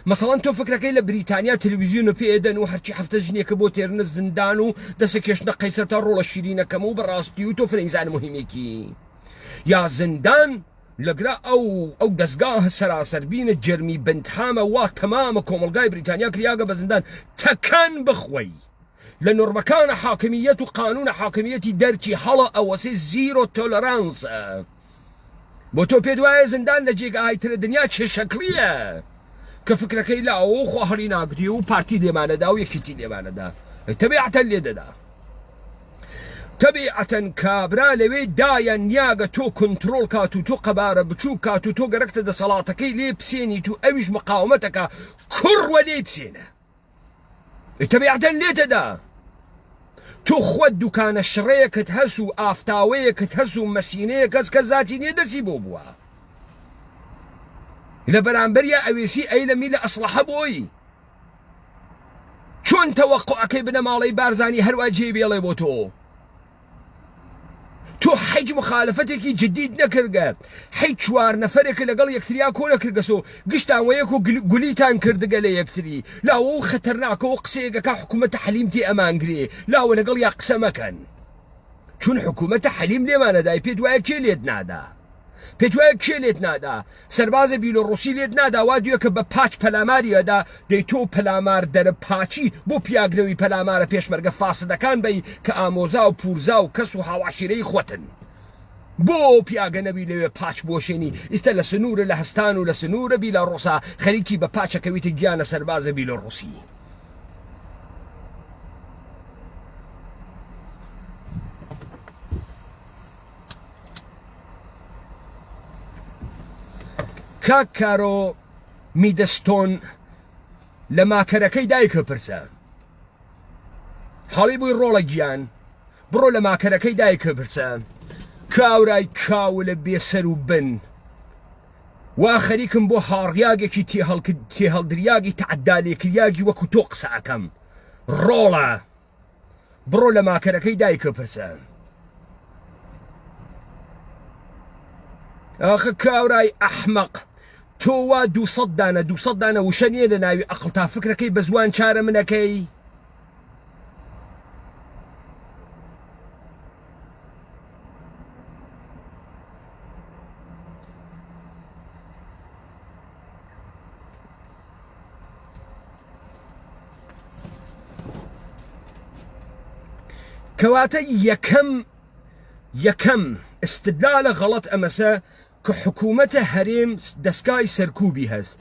مەسەڵەن تۆ فکرەکەی لە بریتانیا تەلەڤیزیۆن پێدەن و هەرچی هەفتە ژنێکە بۆ تێرنە زندان و دەسە کێشنە قەیسەر تا ڕۆڵە شیرینەکەم و بەڕاستی و تۆ فرەنگزان مهمێکی یا زندان لەگرا ئەو دەستگاه سەراسەربینە جەرمی بنتهامە وا تەمامە کۆمەلگای بریتانیا کریاگە بە زندان تەکان بخۆی لە نۆرمەکانە حاکمیەت و قانونە حاکمیەتی دەرچی هەڵە ئەوەسێ زیرۆ تۆلەرانسە بۆ تۆ پێت وایە زندان لە جێگەهایترە دنیا چێ شەکلیە کە فکرەکەی لا ئەو خواهڵی ناگری و پارتی لێمانەدا و یەکیتی لێمانەدا تەبیعەتەن لێ دەدا تەبیعەتەن کابرا لەوێ دایە نیاگە تۆ کنترۆڵ کات و تۆ قەبارە بچوو کات و تۆ گەرەکتە دەسەڵاتەکەی لێ بسێنیت و ئەویش مقاومەتەکە کوڕوە لێ بسێنە تەبیعەتەن لێ دەدا تۆ خۆت دوکانە شڕەیەکت هەس و ئافتاوەیەکت هەس و مەسینەیە کەس زاتی نێدەسی بۆ بووە لە بەرامبەریە ئەوێسی ئەی لە میلە ئەسڵەحە بۆی چۆن تەوەقعەکەی بنە ماڵەی بارزانی هەروە جێ بێڵێ بۆ تۆ حیج مخالفەتێکی جدید نەکردگە حیج 4 نەفەرێکە لەگەڵ یەکتریا کۆلە کردگەسۆ گشتان وەیەک و گولیتان کردگە لە یەکتری لاوە و خەتەرناکە و قسەیەکە حکوومەتە حەلیمتی ئەمانگرێ لاوە لەگەڵ یا قسە مەکەن چون حکوومەتە حەلیم لێمانەدای پێت وایە کێ لێت نادا پێت وایە کێ لێت نادا سەربازە بیلۆڕوسی لێت نادا وا دوێ کە بە پاچ پەلاماریەدا دەی تۆ پەلامار دەرە پاچی بۆ پیاگرەوی پەلامارە پێشمەرگە فاسدەکان بەی کە ئامۆزا و پورزا و کەس و هاواشیرەی خۆتن بۆ پیاگە نەبی لەوێ پاچ بۆشێنی ئیستا لە سنوورە لە هەستان و لە سنوورە بیلۆڕۆسا خەریکی بە پاچەکەویتە گیانە سەربازە بیلۆڕوسی کاک کارۆ میدەستۆن لە ماکەرەکەی دایکە پرسە حاڵی بووی ڕۆڵە گیان بڕۆ لە ماکەرەکەی دایکە پرسە کاورای کاو لە بێسەر و بن وا خەریکم بۆ هاڕیاگێکی تێهەڵدریاگی تەعەدالێکریاگی وەکو تۆ قسە ئەکەم ڕۆڵە بڕۆ لە ماکەرەکەی دایکە پرسە ئاخە کاورای ئەحمەق تۆ وا 200 دانە وشە نییە لە ناوی ئەقڵ تا فکرەکەی بە زوان چارە منەکەی کەواتە یەکەم استدلالە غەڵەت ئەمەسە کە حکوومەتە هەرێم دەستگای سەرکوبی هەست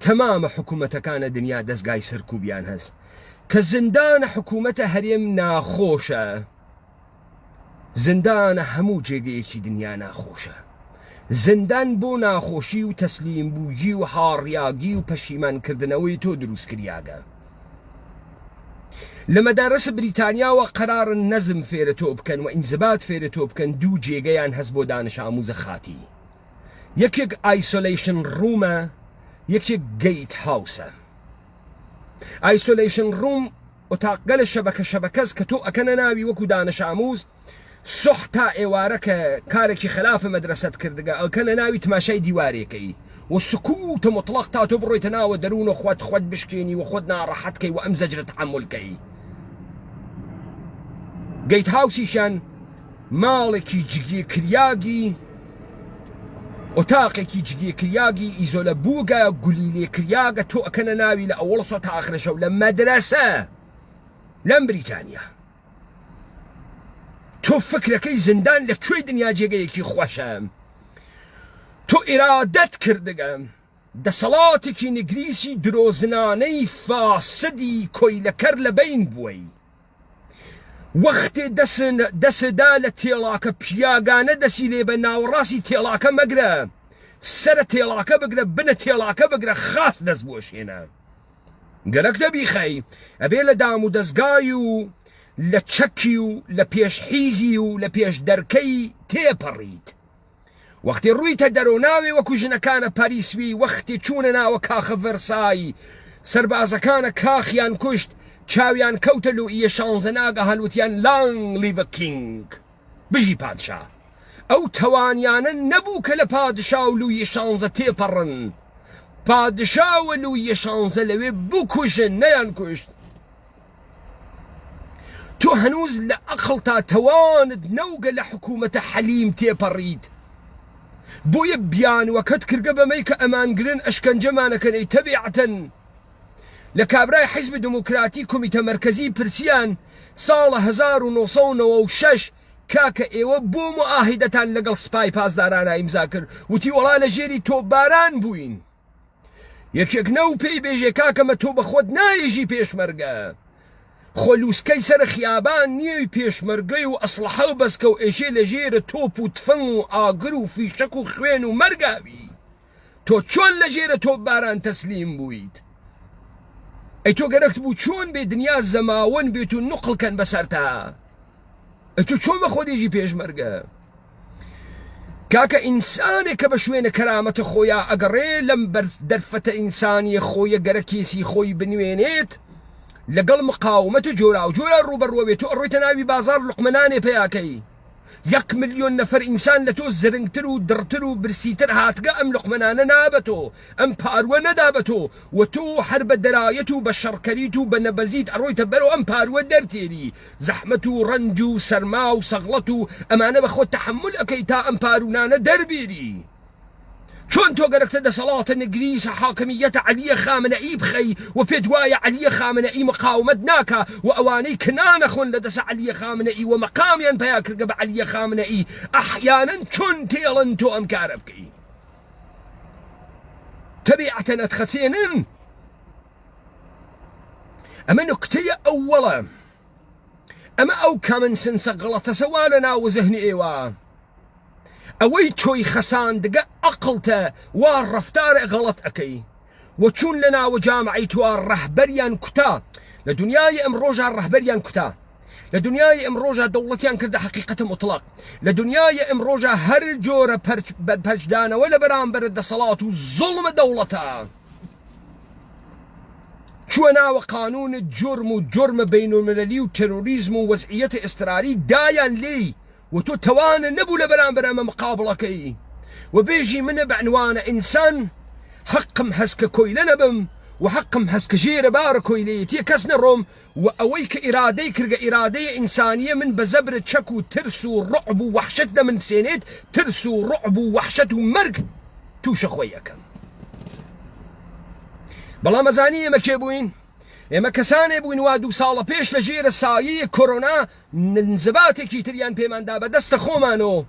تەمامە حکوومەتەکانە دنیا دەستگای سەرکوبیان هەست کە زندانە حکوومەتە هەرێم ناخۆشە زندانە هەموو جێگەیەکی دنیا ناخۆشە زندان بۆ ناخۆشی و تەسلیم بووگی و هاڕیاگی و پەشیمانکردنەوەی تۆ دروست کریاگە لە مەدارەسە بریتانیاوە قەرارن نەزم فێرە تۆ بکەن و ئینزبات فێرە تۆ بکەن دوو جێگەیان هەست بۆ دانش ئاموزە خاتی یەکێک ئایسۆلیشن ڕوومە یەکێک گەیت هاوسە ئایسۆلیشن ڕووم ئۆتاقگە لە شەبەکەس کە تۆ ئەکەنە ناوی وەکو دانش ئاموز سوح تا ئێوارە کە کارێکی خلافە مەدرسەت کردگە ئەکەنە ناوی تماشای دیوارێکەی و سکوتە مطلق تا تۆ بڕۆیتە ناوە دەروون و خۆت بشکێنی و خۆت ناڕەحەتکەی و ئەم زەجرە تەحەممولکەی گەیت هاوسیشان ماڵێکی جگێکریاگی ئۆتاقێکی جگێکریاگی ئیزۆلە بووگە گولیلێکریاگە تۆ ئەکەنە ناوی لە ئەوڵ سۆ تا ئاخرەشەو لە مەدرسە لەم بریتانیا تۆ فکرەکەی زندان لەکوێی دنیا جێگەیەکی خۆشە تۆ ئیرادەت کردگە دەسەڵاتێکی نگریسی درۆزنانەی فاسدی کۆیلەکەر لە بین بووی وەختێ دەسدا لە تێڵاکە پیاگانە دەسی لێ بە ناوەڕاستی تێڵاکە مەگرە سرە تێڵاکە بگرە بنە تێڵاکە بگرە خاس دەست بۆشێنە گەلەک دەبیخەی ئەبێ لە دام و دەستگای و لە چەکی و لە پێشحیزی و لە پێش دەرکەی تێپەڕیت وەختی ڕوویتە دەرەوە ناوێ وەکو ژنەکانە پاریسوی وەختی چوونە ناوە کاخە ڤەرسای سەربازەکانە کاخیان کوشت چاویان کەوتە لوئیە شانزە ناگە هەلوتیان لانگ لیڤە کینگ بژی پادشا ئەو تەوانیانە نەبوو کە لە پادشا و لوئیە شانزە تێپەڕن پادشاوە لوئیە شانزە لەوێ بکوژن نەیان کوشت تۆ هەنووز لە ئەقڵ تا تەوانت نەوگە لە حکوومەتە حەلیم تێپەڕیت بۆیە بیانوەکەت کردگە بەمەی کە ئەمانگرن ئەشکەنجەمانەکەنەی تەبیعەتەن لە کابرای حیزب دموکراتی کۆمیتە مەرکەزی پرسیان ساڵە 1996 کاکە ئێوە بۆ موئاهیدەتان لەگەڵ سپای پاسدارانە ئیمزا کرد وتی وەڵا لە ژێری تۆپباران بووین یەکێک نەو پێی بێژێ کاکەمە تۆ بە خۆت نایژی پێشمەرگە خۆلووسکەی سەر خیابان نیەی پێشمەرگەی و ئەسلحە و بەسکە و ئێژێ لە ژێرە تۆپ و تفەنگ و ئاگر و فیشەک و خوێن و مەرگاوی تۆ چۆن لە ژێرە تۆپباران تەسلیم بوویت ئەی تۆ گەرەکت بوو چۆن بێ دنیا زەماوەن بێت و نوقڵکەن بەسەرتا ئەی تۆ چۆن بە خۆدێژی پێشمەرگە کاکە ئینسانێک کە بە شوێنە کەرامەتە خۆیان ئەگەڕێ لەم دەرفەتە ئینسانیە خۆیە گەرە کێسی خۆی بنوێنێت لەگەڵ مقاومەت و جۆرا و جۆرا ڕوبەڕوەبێت تۆ ئەڕۆیتە ناوی بازار لوقمەنانێ پێیاکەی 1 ملیۆن نەفەر ئینسان لە تۆ زرنگتر و دڕتر و برسیتر هاتگە ئەم لوقمەنانە نابەتۆ ئەم پاروە نەدابەتۆ و تۆ هەر بە دەرایەت و بە شەڕکەریت و بە نەبەزیت ئەڕۆیتە بەرەوە ئەم پاروە دەرتێری زەحمەت و ڕەنج و سەرما و سەغڵەت و ئەمانە بە خۆت تەحەمل ئەەکەی تا ئەم پارونانە دەربێری چۆن تۆ گەرەکتە دەسەڵاتە نگریسە حاکمیەتە عەلیە خامنەئی بخەی و پێت وایە عەلیە خامنەئی مقاومەت ناکە و ئەوانەی کنانەخۆن لە دەسە عەلیە خامنەئی و مەقامیان پیا کردگە بە عەلیە خامنەئی ئەحیانەن چۆن تێڵن تۆ ئەم کارە بکەی تەبیعەتەن ئەتخەچێنن ئەمە نوکتەیە ئەووەڵە ئەمە ئەو کامنسنسە غەڵەتەسە وا لە ناو زەهنی ئێوە ئەوەی تۆی خەساندگە ئەقڵتە وا ڕەفتارە غەڵەت ئەەکەی و چون لە ناوە جامعی تووە ڕەحبەریان کوتا لە دنیای ئەمڕۆژە ڕەهبەریان کوتا، لە دنیای ئەمڕۆژە دەوڵەتیان کردە حەقیقەتە مطلق، لە دنیای ئەمڕۆژە هەر جۆرە پەرچدانەوە لە بەرامبەر دەسەڵات و زوڵمە دەوڵەتە چووە ناوە قانون جرم و جرمە بینالمللی و تەرۆریزم و وەزعیەتە ئێستراری دایان لێی و تۆ تەوانە نەبوو لە بەرامبەر ئەمە مقابڵەکەی و بێژی منە بەعنوانە ئینسان حەقم هەست کە کۆیلە نەبم و حەقم هەست کە ژێرە بارە کۆیلەیەتیە کەس نەڕۆم و ئەوەی کە ئیرادەی کردگە ئیرادەیە ئینسانیە من بە زەبرە چەک و ترس و ڕعب و وەحشەت دە من بسێنێت ترس و ڕعب و وەحشەت و مەرگ تووشە خۆی یەکەم. بەڵام ئەزانی ئێمە کێ بووین؟ ئێمە کەسانێ بووین وا 2 ساڵە پێش لە ژێرە سایەی کۆرۆنا نزباتێکی تریان پێماندا بە دەستە خۆمانەوە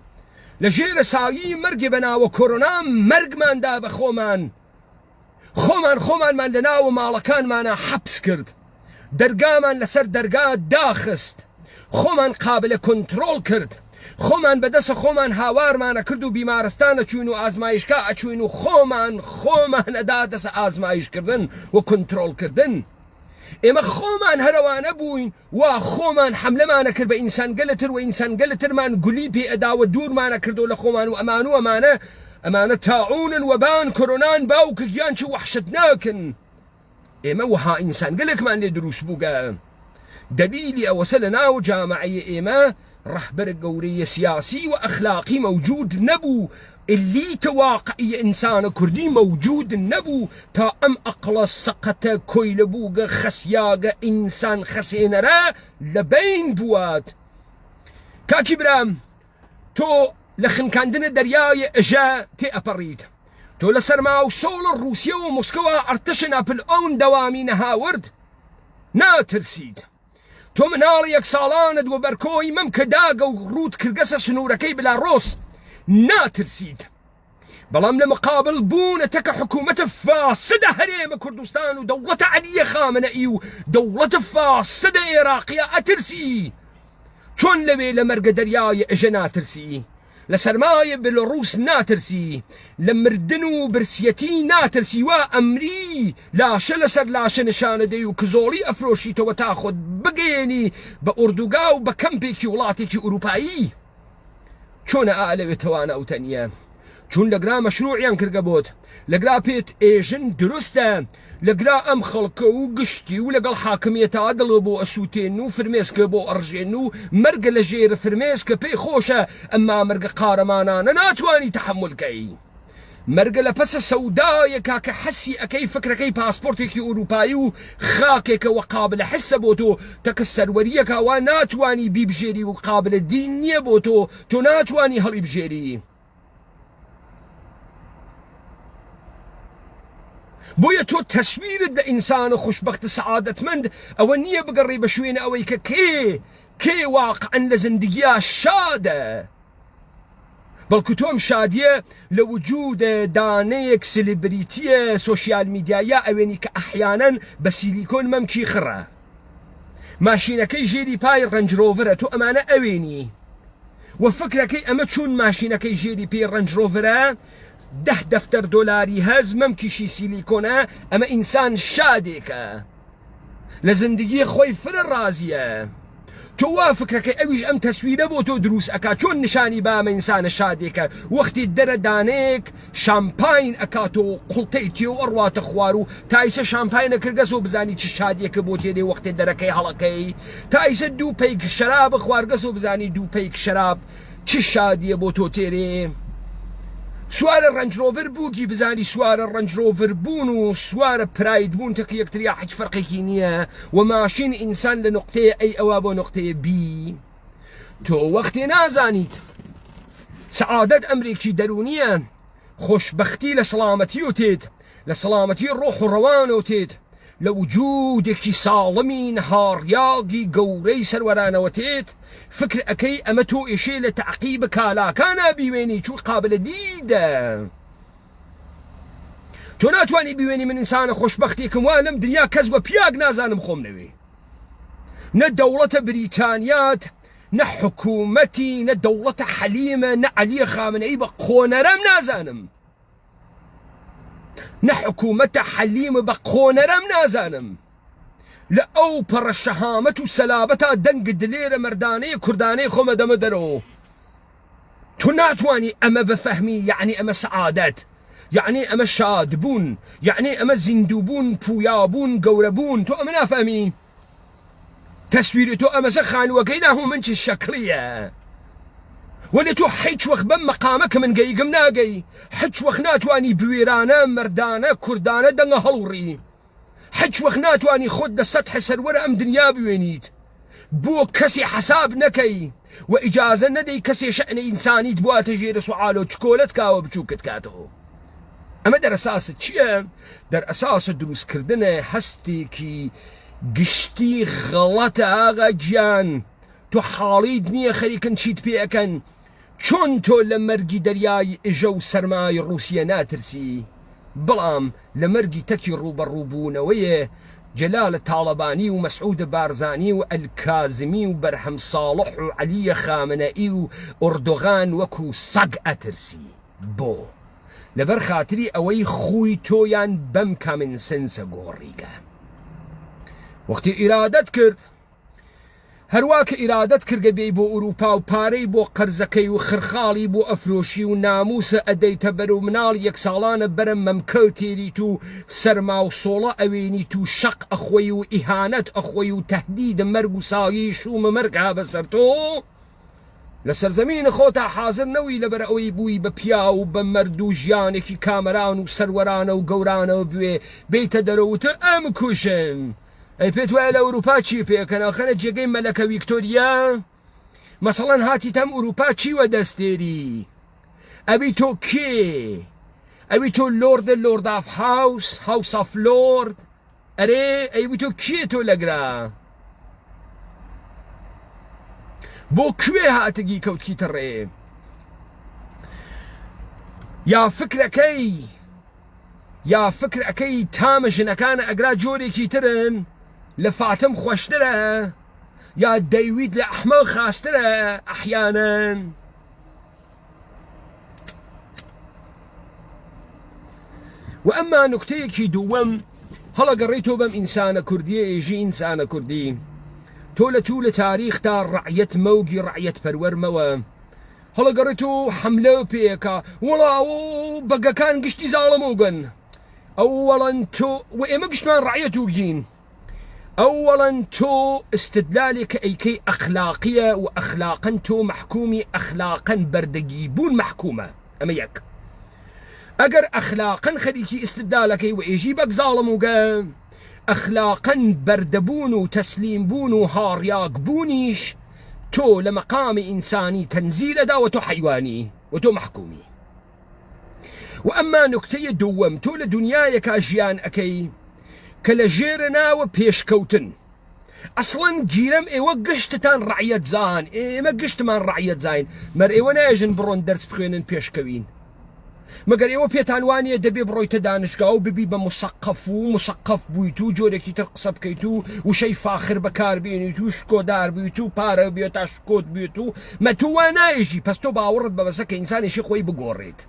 لە ژێرە سایەی مەرگێ بە ناوە کۆرۆنا مەرگماندا بە خۆمانمان لە ناوە ماڵەکانمانە حەبس کرد، دەرگامان لەسەر دەرگا داخست، خۆمان قابلە کۆنتڕۆڵ کرد، خۆمان بەدەستە خۆمان هاوارمانە کرد و بیمارستانە چوین و ئازمایشگا ئەچوین و خۆمان ئەدا دەسە ئازمایشکردن و کۆنتڕۆڵکردن. ئێمە خۆمان هەرەوانە بووین و خۆمان حملەمانە کرد بە ئینسانگەلتر و ئینسانگەلترمان گولی پێ ئەدا و دوورمانە کردو لە خۆمان و ئەمانە تاعونن وەبان کۆرۆنان باوکە گیان چ وەحشت ناکن. ئێمە وها ئینسانگەلێکمان لێ دروست بووگە. دلیلی ئەوەسە لە ناو جامعەیە ئێمە ڕەهبەر گەورەی سیاسی و ئەخلاقی مەوجود نەبوو، ئلیتە واقعی ئینسانە کوردی مەوجود نەبوو تا ئەم ئەقڵە سەقەتە کۆیلە بووگە خەسیاگە ئینسان خەسێنەرە لە بین بوات. کاکی برام تۆ لە خنکاندنە دەریای ئەژە تێ ئەپەڕیت، تۆ لە سەرما و سۆڵە ڕووسیە و مۆسکۆوە ئەرتەشە ناپل ئەون دەوامی نەهاورد ناترسید. تۆ مناڵی 1 ساڵانت وە بەرکۆی مەم کە داگە و ڕوود کردگەسە سنوورەکەی بلاڕۆس ناترسید. بەڵام لە مقابل بوونە تەکە حکوومەتە فاسدە هەرێمە کوردستان و دەوڵەتە عەلیە خامنەئی و دەوڵەتە فاسدە عێراقیە ئەترسی. چۆن لەوێ لە مەرگە دەریای ئەژە ناترسی، لە سەرمایە بێلۆڕوس ناترسی، لە مردن و برسیەتی ناترسی، وا ئەمری لاشە لەسەر لاشە نیشانە دەی و کزۆڵی ئەفرۆشیتەوە تا خۆت بگەێنی بە ئوردوگا و بە کەمپێکی وڵاتێکی ئوروپایی. چۆنە ئالەوێت توانە ئەو تەنیە؟ چون لەگرا مەشروعیان کردگە بۆت، لەگرا پێت ئێژن دروستە، لەگرا ئەم خەڵکە و گشتی و لەگەڵ حاکمیەتە دڵۆ بۆ ئەسووتێن و فرمێسکە بۆ ئەڕژێن و مەرگە لە ژێرە فرمێسکە پێی خۆشە، ئەمما مەرگە قارەمانانە ناتوانی تەحملکەی. مەرگە لە پەسە سەودایەکا کە حەسی ئەەکەی فکرەکەی پاسپۆرتێکی ئوروپایی و خاکێکەوە قابلە حسە بۆ تۆ تەکە سەروەریەکە وا ناتوانی بیبژێری و قابلە دین نییە بۆ تۆ ناتوانی هەڵی بژێری. بۆیە تۆ تەسویرت لە ئینسانە خوشبەختە سەعادەتمەند ئەوە نییە بگەڕێ بە شوێنە ئەوەی کە کێ واقعەن لە زندگیە شادە، بەڵکو تۆم شادیە لە وجودە دانەیەک سلبریتیە سۆشیال میدیایە ئەوێنی کە ئەحیانەن بە سیلیکۆن مەمکی خڕە، ماشینەکەی ژێری پای ڕەنجڕۆڤرە، تۆ ئەمانە ئەوێنی و فکرەکەی ئەمە چون ماشینەکەی ژێری پێی ڕەنجڕۆڤرە 10 دەفتەر دۆلاری هەز مەمکیشی سیلیکۆنە، ئەمە ئینسان شادێکە لە زندگی خۆی فرە ڕازیە. تۆ وا فکرەکەی ئەویش ئەم تەسویرە بۆ تۆ دروست ئەکا، چۆن نیشانی بامە ئینسانە شادێکە وەختی دەرە دانەیەک شامپاین ئەکاتۆ قوڵتەی تێ و ئەڕواتە خوار و تایسە شامپاینە کردگەسۆ بزانی چ شادێکە بۆ تێدێ وەختی دەرەکەی هەڵەکەی، تایسە 2 پەیک شەراب خواردگەسۆ بزانی 2 پەیک شەراب چ شادیە بۆ تۆ تێرێ. سوارە ڕەنجڕۆڤر بووکی بزانی سوارە ڕەنجڕۆڤر بوون و سوارە پراید بوون تەکە یەکتریا هیچ فەرقێکی نییە و ماشین ئینسان لە نقطەیە ئەی ئەوە بۆ نقطەیە بی. تۆ وەختێ نازانیت سەعادەت ئەمرێکی دەرونیە، خۆشبەختی لە سەڵامەتی و تێت، لە سەڵامەتی ڕۆح و ڕەوانەوە تێت، لە وجودێکی ساڵەمی نەهاڕیاگی گەورەی سەروەرانەوە تێت، فکر ئەەکەی ئەمە تۆ ئێشێ لە تەعقیب کالاکانە بیوێنی چون قابلە دیدە. تۆ ناتوانی بیوێنی من ئینسانە خۆشبەختێکم وا لەم دنیا کەس وە پیاک نازانم خۆم نەوێ، نە دەوڵەتە بریتانیات، نە حکوومەتی، نە دەوڵەتە حەلیمە، نە عەلیە خامنەئی بە قۆنەرەم نازانم، نە حکوومەتە حەلیمە بە قۆنەرەم نازانم، لە ئەو پەڕە شەهامەت و سەلابەتا دەنگ دلێرە مەردانەیە کوردانەی خۆمە دەمە دەرەوە تو ناتوانی ئەمە بفەهمی یعنی ئەمە سەعادەت یعنی ئەمە شادبوون یعنی ئەمە زیندووبوون پویابوون گەورەبوون تۆ ئەمە نافەهمی تەسویری تۆ ئەمەزە خانووەکەی ناهوو من چی شەکڵیە ولی تو هیچ وەخت بەم مەقامە کە من گەیگم ناگەی هیچ وەخت ناتوانی بوێرانە مەردانە کوردانە دەنگە هەڵوڕی هیچ وەخت ناتوانی خۆت لە سەتح سەروەرە ئەم دنیا بوێنیت بۆ کەسی حەساب نەکەی و ئیجازە نەدەی کەسێ شەئنە ئینسانیت بواتە ژێرە سوعال و چکۆلت کاوە بچووکت کاتەوە ئەمە دەرئەساسە چییە؟ دەرئەساسە دروستکردنە هەستێکی گشتی غەڵەتە ئاغا گیان تو حاڵیت نییە خەریکن چیت پێەکەن چۆن تۆ لە مەرگی دەریای ئژە و سەرمای ڕووسیە ناترسی بەڵام لە مەرگی تەکی ڕوبەڕووبوونەوەیە جەلالە تاڵەبانی و مەسعود بارزانی و ئەلکازمی و بەرهەم ساڵح و عەلیە خامنەئی و ئۆردۆغان وەکو سەگ ئەترسی بۆ لەبەر خاتری ئەوەی خوی تۆیان بەم کامن سنسە گۆڕیگە وەختی ئیرادەت کرد هەروە کە ئیرادەت کردگە بێی بۆ ئوروپا و پارەی بۆ قەرزەکەی و خرخاڵی بۆ ئەفرۆشی و ناموسە ئەدەیتە بەر و مناڵ یەک ساڵانە بەرە مەمکەل تێریت و سەرما و سۆڵە ئەوێنیت و شەق ئەخۆی و ئیهانەت ئەخۆی و تەهدیدە مەرگ و ساغی شومە مەرگ ها بەسەر تۆ لە سەرزەمینە خۆتا حازر نەوی لەبەر ئەوەی بووی بە پیا و بە مەرد و ژیانێکی کامەران و سەروەرانە و گەورانەوە بوێ بێتە دەرەوتە ئەم کوشن ئەی پێت وایە لە ئوروپا چی پێکەن ئاخەنە جێگەی مەلەکە ویکتۆریا مەسەڵەن هاتی تەم ئوروپا چیوە دەستێری ئەوی تۆ کێ ئەوی تۆ لۆردە لۆرد ئاف هاوس هاوس ئاف لۆرد ئەرێ ئەیوی تۆ کێ تۆ لەگرا بۆ کوێ هاتگی کەوتکیتە ڕێ یا فکرەکەی تامە ژنەکانە ئەگرا جۆرێکی ترن لە فاتم خۆشترە یا دەیویت لە ئەحمە خاسترە ئەحیانەن و ئەمما نوکتەیەکی دووەم هەڵەگەڕێیتۆ بەم ئینسانە کوردیە ئێژی ئینسانە کوردی تۆ لە تاریخ تا ڕعیەت مەوگی ڕعیەت پەروەرمەوە هەڵەگەڕێتۆ حەملە پێەکە وەڵاو بەگەکان گشتی زاڵەمەوگەن ئەوەڵەن تۆ و ئێمە گشتمان ڕعیەت وگین ئەوەڵەن تۆ استدلالێکە ئەیکەی ئەخلاقیە و ئەخلاقن تۆ محکومی ئەخلاقن بەردەگی بوون محکومە ئەمە یەک ئەگەر ئەخلاقن خەریکی استدلالەکەی و ئێژی بەک زاڵەموگە ئەخلاقن بەردەبوون و تەسلیم بوون و هاڕیاک بوونیش تۆ لە مەقامی ئینسانی تەنزیلەدا و تۆ حەیوانی و تۆ محکومی و ئەمما نوکتەیە دووەم تۆ لە دنیایەکە ژیان ئەەکەی کە لە ژێرە ناوە پێشکەوتن ئەسڵەن گیرەم ئێوە گشتتان ڕعیەت زان ئێمە گشتمان ڕعیەت زاین مەر ئێوە نایژن بڕۆن دەرس بخوێنن پێشکەوین مەگەر ئێوە پێتان وانە دەبێ بڕۆیتە دانشگا و ببی بە مسەقف بوویت و جۆرێکی تر قسە بکەیت و وشەی فاخر بەکاربێنیت و شکۆدار بوویت و پارە بێت تا شکۆت بێت و مەتووان نایژی پس تۆ باوەڕت بە بەسە کە ئینسانێکی خۆی بگۆڕێت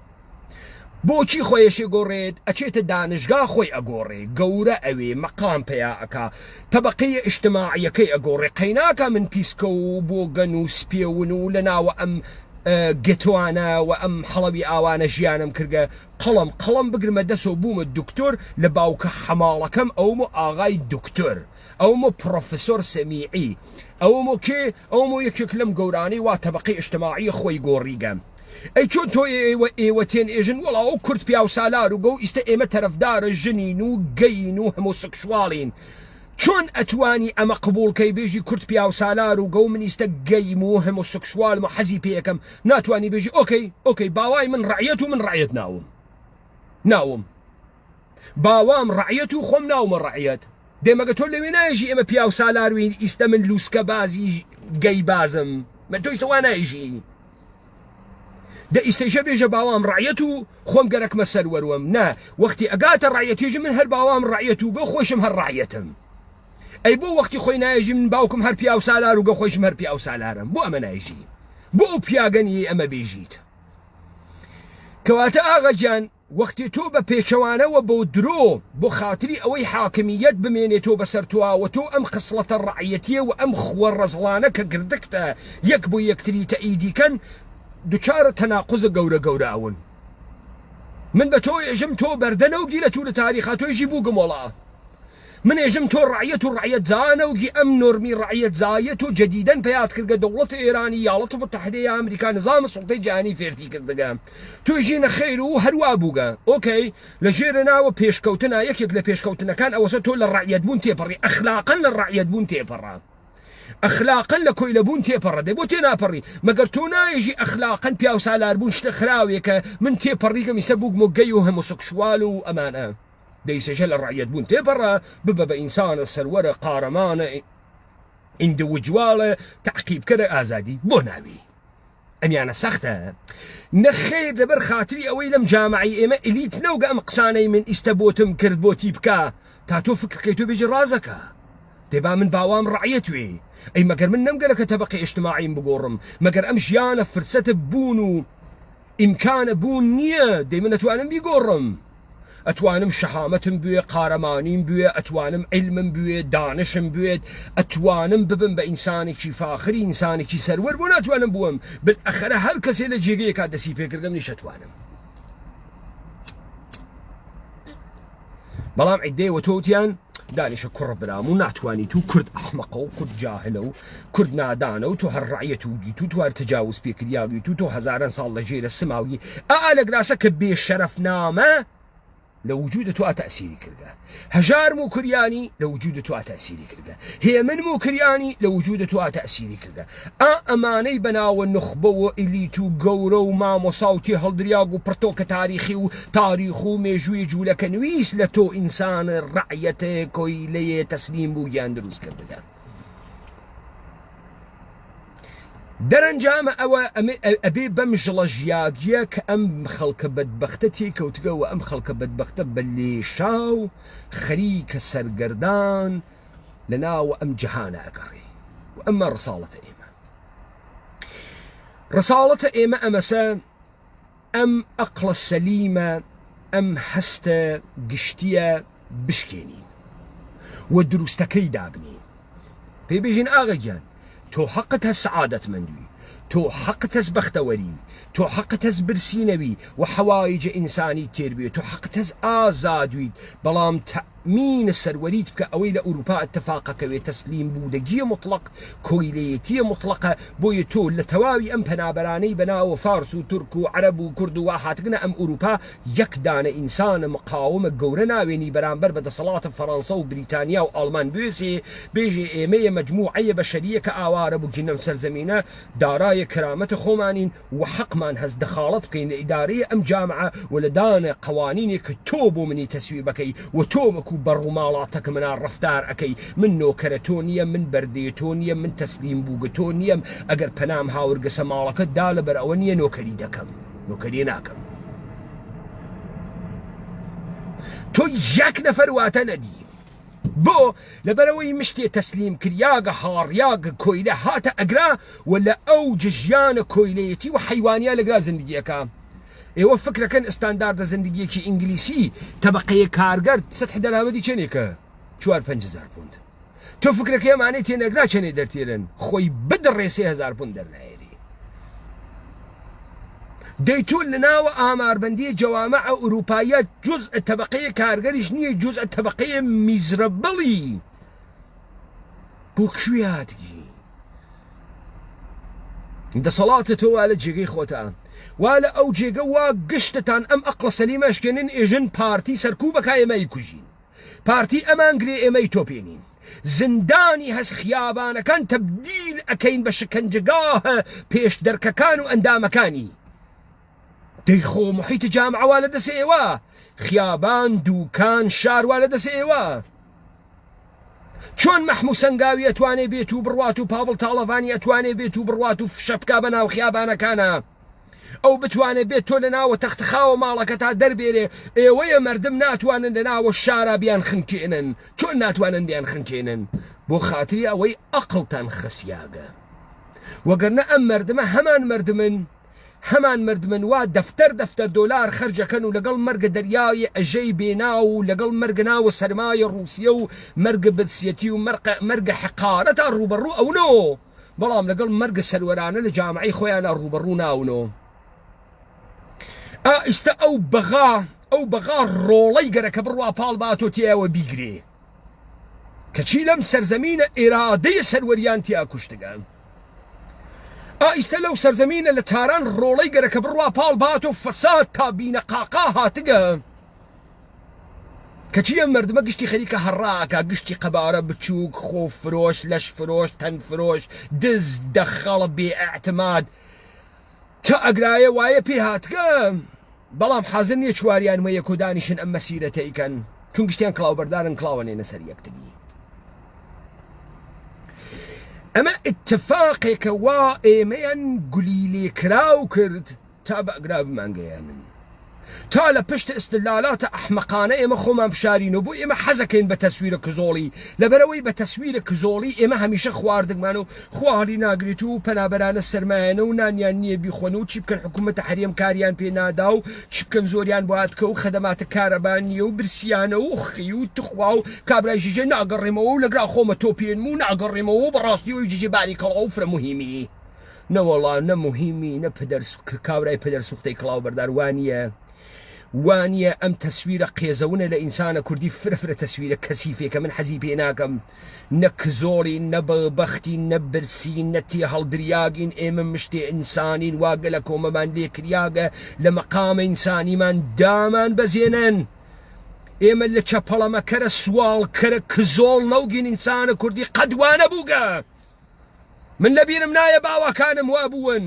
بۆچی خۆیەشی گۆڕێت ئەچێتە دانشگا خۆی ئەگۆڕێ گەورە ئەوێ مەقام پێیا ئەکا تەبەقەیە ئیجتماعیەکەی ئەگۆڕێ قەیناکە من پیسکە و بۆ گەن و سپێون و لە ناوە ئەم گەتوانە و ئەم حەڵەوی ئاوانە ژیانم کردگە قەڵم بگرمە دەسۆ بوومە دکتۆر لە باوکە حەماڵەکەم ئەومە ئاغای دکتۆر ئەومە پرۆفسۆر سەمیعی ئەومە کێ ئەومە یەکێک لەم گەورانەی وا تەبەقەی ئیجتماعی خۆی گۆڕیگەم ئەی چۆن تۆ ئێوە تێن ئێژن وەڵاو کورد پیا و سالار و گە و ئیستە ئێمە تەرەفدارە ژنین و گەین و هەمۆسەکشواڵین چۆن ئەتوانی ئەمە قبولکەی بێژی کورد پیا و سالار و گە و من ئیستە گەیم و هەمۆسەکشوالم و حەزی پێیەکەم ناتوانی بێژی ئۆکەی باوای من ڕعیەت و من ڕعیەت ناوم باوام ڕعیەت و خۆم ناومە ڕعیەت دێمەگە تۆ لەوێ نایژی ئێمە پیا و سالاروین ئیستە من لوسکە بازی گەی بازم من تۆی سەوا نایژی دە ئیسەیشە بێژە باوام ڕعیەت و خۆم گەرەکمە سەروەروەم نا وەختی ئەگاتە ڕعیەتیژ من هەر باوام ڕعیەت و گە خۆشم هەر ڕعیەتم ئەی بۆ وەختی خۆی نایژی من باوکم هەر پیا و سالار و گە خۆشم هەر پیا و سالارم بۆ ئەمە نایژی بۆ ئەو پیاگەنی ئەمە بێژیت کەواتە ئاغا گیان وەختی تۆ بە پێچەوانەوە بۆ درۆ بۆ خاتری ئەوەی حاکمیەت بمێنێتەوە بەسەرتووە تۆ ئەم خسڵەتە ڕەعیەتیە و ئەم خوە ڕەزڵانە کە گردکتە یەک بۆ یەکتری تەئیدیکەن دووچارە تەناقوزە گەورە گەورەون. من بە تۆ ئێژم تۆ بەردەنەوگی لە توولە تاریخا تۆیژی بوو گمۆڵە. من ئێژم تۆ ڕعیەت و ڕعیەت زانەوگی ئەم نۆرمی ڕعیەت زایەت و جەدیدەن پێیات کردگە دەوڵەت ئێرانی یاڵەتە متحیدەی ئەمریکا نظامە سوڵتەی جیهانی فێرتی کردگە. تویژی نەخێر و هەروە بووگە. ئۆکەی لە ژێرە ناوە پێشکەوتنە یەکێک لە پێشکەوتنەکان ئەوەسە تۆ لە ڕعیەت بوون تێپەڕی ئەخلاقەن لە ڕعیەت بوون تێپەڕە. ئەخلاقەن لە کۆی لەبوون تێپەڕە دەی بۆ تێ ناپەڕی مەگەر تۆ نایژی ئەخلاقەن پیا و سالاربوون شتە خراوێکە من تێپەڕیکە میسە بووگمە گەی و هەموسەکشوال و ئەمانە. دەیسەژە لە ڕعیەت بوون تێپەڕە ببە بە ئینسانە سەروەرە قارەمانە ئیندیویدواڵە تەعقیبکەرە ئازادی بۆ ناوی. ئەمیانە سەختە نەخێر لەبەر خاتری ئەوەی لەم جامعی ئێمە ئلیت نەوگە ئەم قسانەی من ئیستە بۆتم کرد بۆتی بکە تا تۆ فکرکەی تۆ بێژی ڕازەکە. دەبا من باوام ڕعیەت وێ ئەی مەگەر من نەمگەلەکە تەبەقی ئیجتماعیم بگۆڕم مەگەر ئەم ژیانە فرسەتە بوون و ئیمکانە بوون نییە دەی من ئەتوانم بیگۆڕم. ئەتوانم شەهامەتم بوێ قارەمانیم بوێ ئەتوانم علمم بوێ دانشم بوێت ئەتوانم ببم بە ئینسانێکی فاخری ئینسانێکی سەروەر بۆ ناتوانم بووم بالئەخەرە هەر کەسێ لە جێگەیەکا دەسی پێکردم نیش ئەتوانم. بەڵام عیدەیەوە تۆوتیان دانیشە کوڕ برام و ناتوانیت و کورد ئەحمەقە و کورد جاهلە و کورد نادانە و تۆ هەر ڕعیەت و گیت و توار تجاوز پێکریاویت و تۆ هەزاران ساڵ لە ژێرە سماوی لە گراسە کە بێشەرەفنامە لە وجودە تۆ تەسیری کردە. هەژارم و کوریانی لە وجودە تۆ تەسیری کردە. هێمنم و کوریانی لە وجودە تۆ تەسیری کردە. ئەمانەی بەناوە نخبە و ئیلیت و گەورە و مامۆساوتی هەڵدریاگ و پرتۆکە تاریخی و تاریخ و مێژووی جوولەکە نوویست لە تۆ ئینسان ڕعیەتە کۆیلەیە تەسلیم بوو گیان دروست کردە. دەرەنجامە ئەوە ئەبێ بەم ژڵە ژیاگیە کە ئەم خەڵکە بەدبەختە تێکەوتگە و ئەم خەڵکە بەدبەختە بە لێشا و خەریکە سەرگەردان لە ناوە ئەم جەهانە ئەگەڕێ و ئەمە ڕساڵەتە ئێمە. ڕساڵەتە ئێمە ئەمەسە ئەم ئەقڵە سەلیمە ئەم هەستە گشتیە بشکێنین و دروستەکەی دابنین. پێبێژین ئاغاگیان تۆ حەقت هەست سەعادەتمەندی تۆ حەقت هەست بەختەوەری تۆ حەقت هەست برسینەوی و حەوایجە ئینسانی تێربێت تۆ حەقت هەست ئازادویت بەڵام تەمینە سەروەریت بکە ئەوەی لە ئوروپا اتفاقەکەوێت تەسلیم بوودەگیە مطلق کۆیلەیەتیە مطلقە بۆیە تۆ لە تەواوی ئەم پەنابەرانەی بەناوە فارس و تورک و عەرەب و کورد و هاتگنە ئەم ئوروپا یەک دانە ئینسانە مقاومە گەورە ناوێنی بەرامبەر بە دەسەڵاتە فەڕەنسا و بریتانیا و ئەڵمان بێسێ بێژێ ئێمەیە مەجموعەیە بەشەریە کە ئاوارە بووکینەم سەرزەمینە دارایە کرامەتە خۆمانین و حەقمان هەست دەخاڵەت بکەین لە ئیدارەیە ئەم جامعە و لە دانە قوانینێک کە تۆ بۆ منی تەسویر بەکەی و تۆ وەکو بەڕووماڵاتەکە منە ڕەفتار ئەەکەی من نۆکەرە تۆ نییە من بەردەیە تۆ نییە من تەسلیم بووگە تۆ نییەم ئەگەر پەنام هاورگەسە ماڵەکەت دا لەبەر ئەوە نییە نۆکەری دەکەم نۆکەری ناکەم. تۆ یەک نەفەر واتە نەدی بۆ لەبەرەوەی مشتێ تەسلیم کریاگە هاڕیاگە کۆیلە هاتە ئەگرا و لە ئەو جژیانە کۆیلەیەتی و حیوانیا لەگرا زندگیەکە. ئێوە فکرەکەن ئستانداردە زندگیەکی ئینگلیسی تەبەقەیە کارگەر سەد دەرهەمەدی چێنێکە 4-5,000 پوند. تۆ فکرەکەی ئەمانەی تێنەگرا چەنێ دەرتێرن خۆی بدڕێ 3,000 پوند دەرنایێری. دەیتۆ لە ناوە ئاماربەندی جەوامع ئوروپایە جزء تەبەقەیە کارگەریش نییە جزء تەبەقەیە میزرەبڵی بۆ کوێ هاتگی دەسەڵاتە تۆ وا لە جێگەی خۆتان وا لە ئەو جێگە وا گشتتان ئەم ئەقڵە سەلیمەشکێنن ئێژن پارتی سەرکوبەکە ئێمەی کوژین پارتی ئەمانگرێ ئێمەی تۆپێنین زندانی هەست خیابانەکان تەبدیل ئەکەین بە شکنجەگاه پێش دەرکەکان و ئەندامەکانی دەی خۆ محیت جامعەوا لە دەست ئێوە خیابان دووکان شاروا لە دەست ئێوە. چۆن مەحموود سەنگاوی ئەتوانێ بێت و بڕوات و پاڤڵ تاڵەڤانی ئەتوانێ بێت و بڕوات و شەپکا بەناو خیابانەکانە ئەو بتوانێت بێت تۆ لە ناوە تەختخاوە ماڵەکە تا دەربێرێ ئێوەیە مردم ناتوانن لە ناوە شارە بیان خنکێنن چۆن ناتوانن بیان خنکێنن بۆ خاتری ئەوەی ئەقڵتان خەسیاگە وەگەرنە ئەم مردمە هەمان مردمن هەمان مردمنوا دەفتەر دۆلار خەرجەکەن و لەگەڵ مەرگە دەریای ئەژەی بێنا و لەگەڵ مەرگە ناوە سەرمایە ڕووسیە و مەرگە بدسیەتی و مەرگە حقارەتە ڕوبەڕوو ئەونۆ بەڵام لەگەڵ مەرگە سەروەرانە لە جامعەی خۆیانە ڕوبەڕوو ناونۆ ئائیستە ئەو بەغا ڕۆڵەی گەرەکە بڕوا پاڵ باتۆ تێەوە بیگرێ کەچی لەم سەرزەمینە ئێرادەیە سەروەریان تیا کوشتگەن ئائیستە لەو سەرزەمینە لە تاران ڕۆڵەی گەرەکە بڕوا پاڵ باتۆ فەساد تا بینە قاقا هاتگە کەچی ئەم مردمە گشتی خەریکە هەڕاکە گشتی قەبارە بچووک خۆ فرۆش لەش فرۆش تەن فرۆش دز دەخەڵ بێ ئەعتماد تا ئەگرایە وایە پێ هاتگە بەڵام حازر نییە چواریان وە یەک و دانیشن ئەم مەسیرەتەیکەن چون گشتیان کڵاوبەردارن کڵاوەنێنە سەر یەکتری ئەمە اتفاقێکە وا ئێمەیان گولی لێکراو کرد تا بە ئەگرا بمانگەیانن تا لە پشت ئستدلالاتە ئەحمەقانە ئێمە خۆمان بشارینەوە بۆ ئێمە حەزەکەین بە تەسویرە کزۆڵی لەبەرەوەی بە تەسویرە کزۆڵی ئێمە هەمیشە خواردگمان و خواهڵی ناگریت و پەنابەرانە سەرمایانە و نانیان نییە بیخۆن و چی بکەن حکوومەتە حریم کاریان پێ نادا و چی بکەن زۆریان بۆ هاتکە و خەدەماتە کارەبان نییە و برسیانە و خی و تخوا و کابرای ژیژە ناگەڕێمەوە و لەگرا خۆمە تۆ پێنم و ناگەڕێمەوە و بەڕاستیەوەی جیجێ باری کەڵاو و فرە موهیمی نەوەڵا نە موهیمی نە کابرای پەدەر سوختەی کڵاوبەردار وانیە ئەم تەسویرە قێزەونە لە ئینسانە کوردی فرە تەسویرە کەسیفێکە من حەزی پێ ناکەم نە کزۆڵی نە بەختی نە برسین نە تێ هەڵدریاگین ئێمە مشتێ ئینسانین واگە لە کۆمەمان لێکریاگە لە مەقامە ئینسانیمان دامان بەزێنن ئێمە لە چەپەڵەمەکەرە سوالکەرە کزۆڵ نەوگین ئینسانە کوردی قەدوانە بووگە من لەبیرم نایە باوەکانم وابوون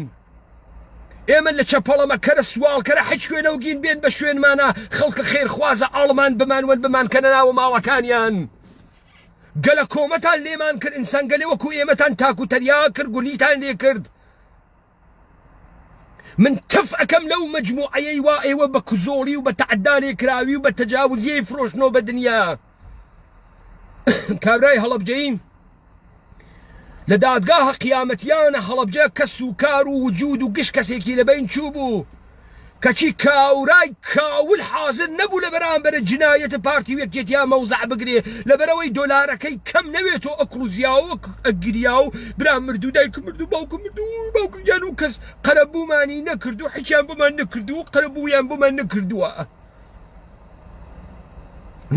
ئێمە لە چەپەڵەمەکەرە سوالکەرە حەج کوێنەوەگین بێن بە شوێنمانە خەڵکە خێرخوازە ئاڵمان بمانوەن بمانکەنە ناوە ماڵەکانیان گەلە کۆمەتان لێمان کرد ئینسان گەلێ وەکو ئێمەتان تاکوتەریا کرد گولیتان لێ کرد من تف ئەەکەم لەو مەجموعەیەی وا ئێوە بە کزۆڵی و بە تەعەدا لێکراوی و بە تەجاوزیەی فرۆشتنەوە بە دنیا کابرای هەڵەبجەیی لە دادگاهە قیامەتیانە هەڵەبجە کەس و کار و وجود و گشت کەسێکی لەبین چوو بوو کەچی کاورای کاول حاضر نەبوو لە بەرامبەرە جنایەتە پارتی و یەکێتیان مەوزع بگرێ لەبەرەوەی دۆلارەکەی کەم نەوێتەوە ئەکڕوزیاوە ئەگریا و برام مردوو دایکم مردوو باوکم مردوو باوکیان و کەس قەرەبوومانی نەکردو حیچیان بۆمان نەکردو و قەرەبوویان بۆمان نەکردووە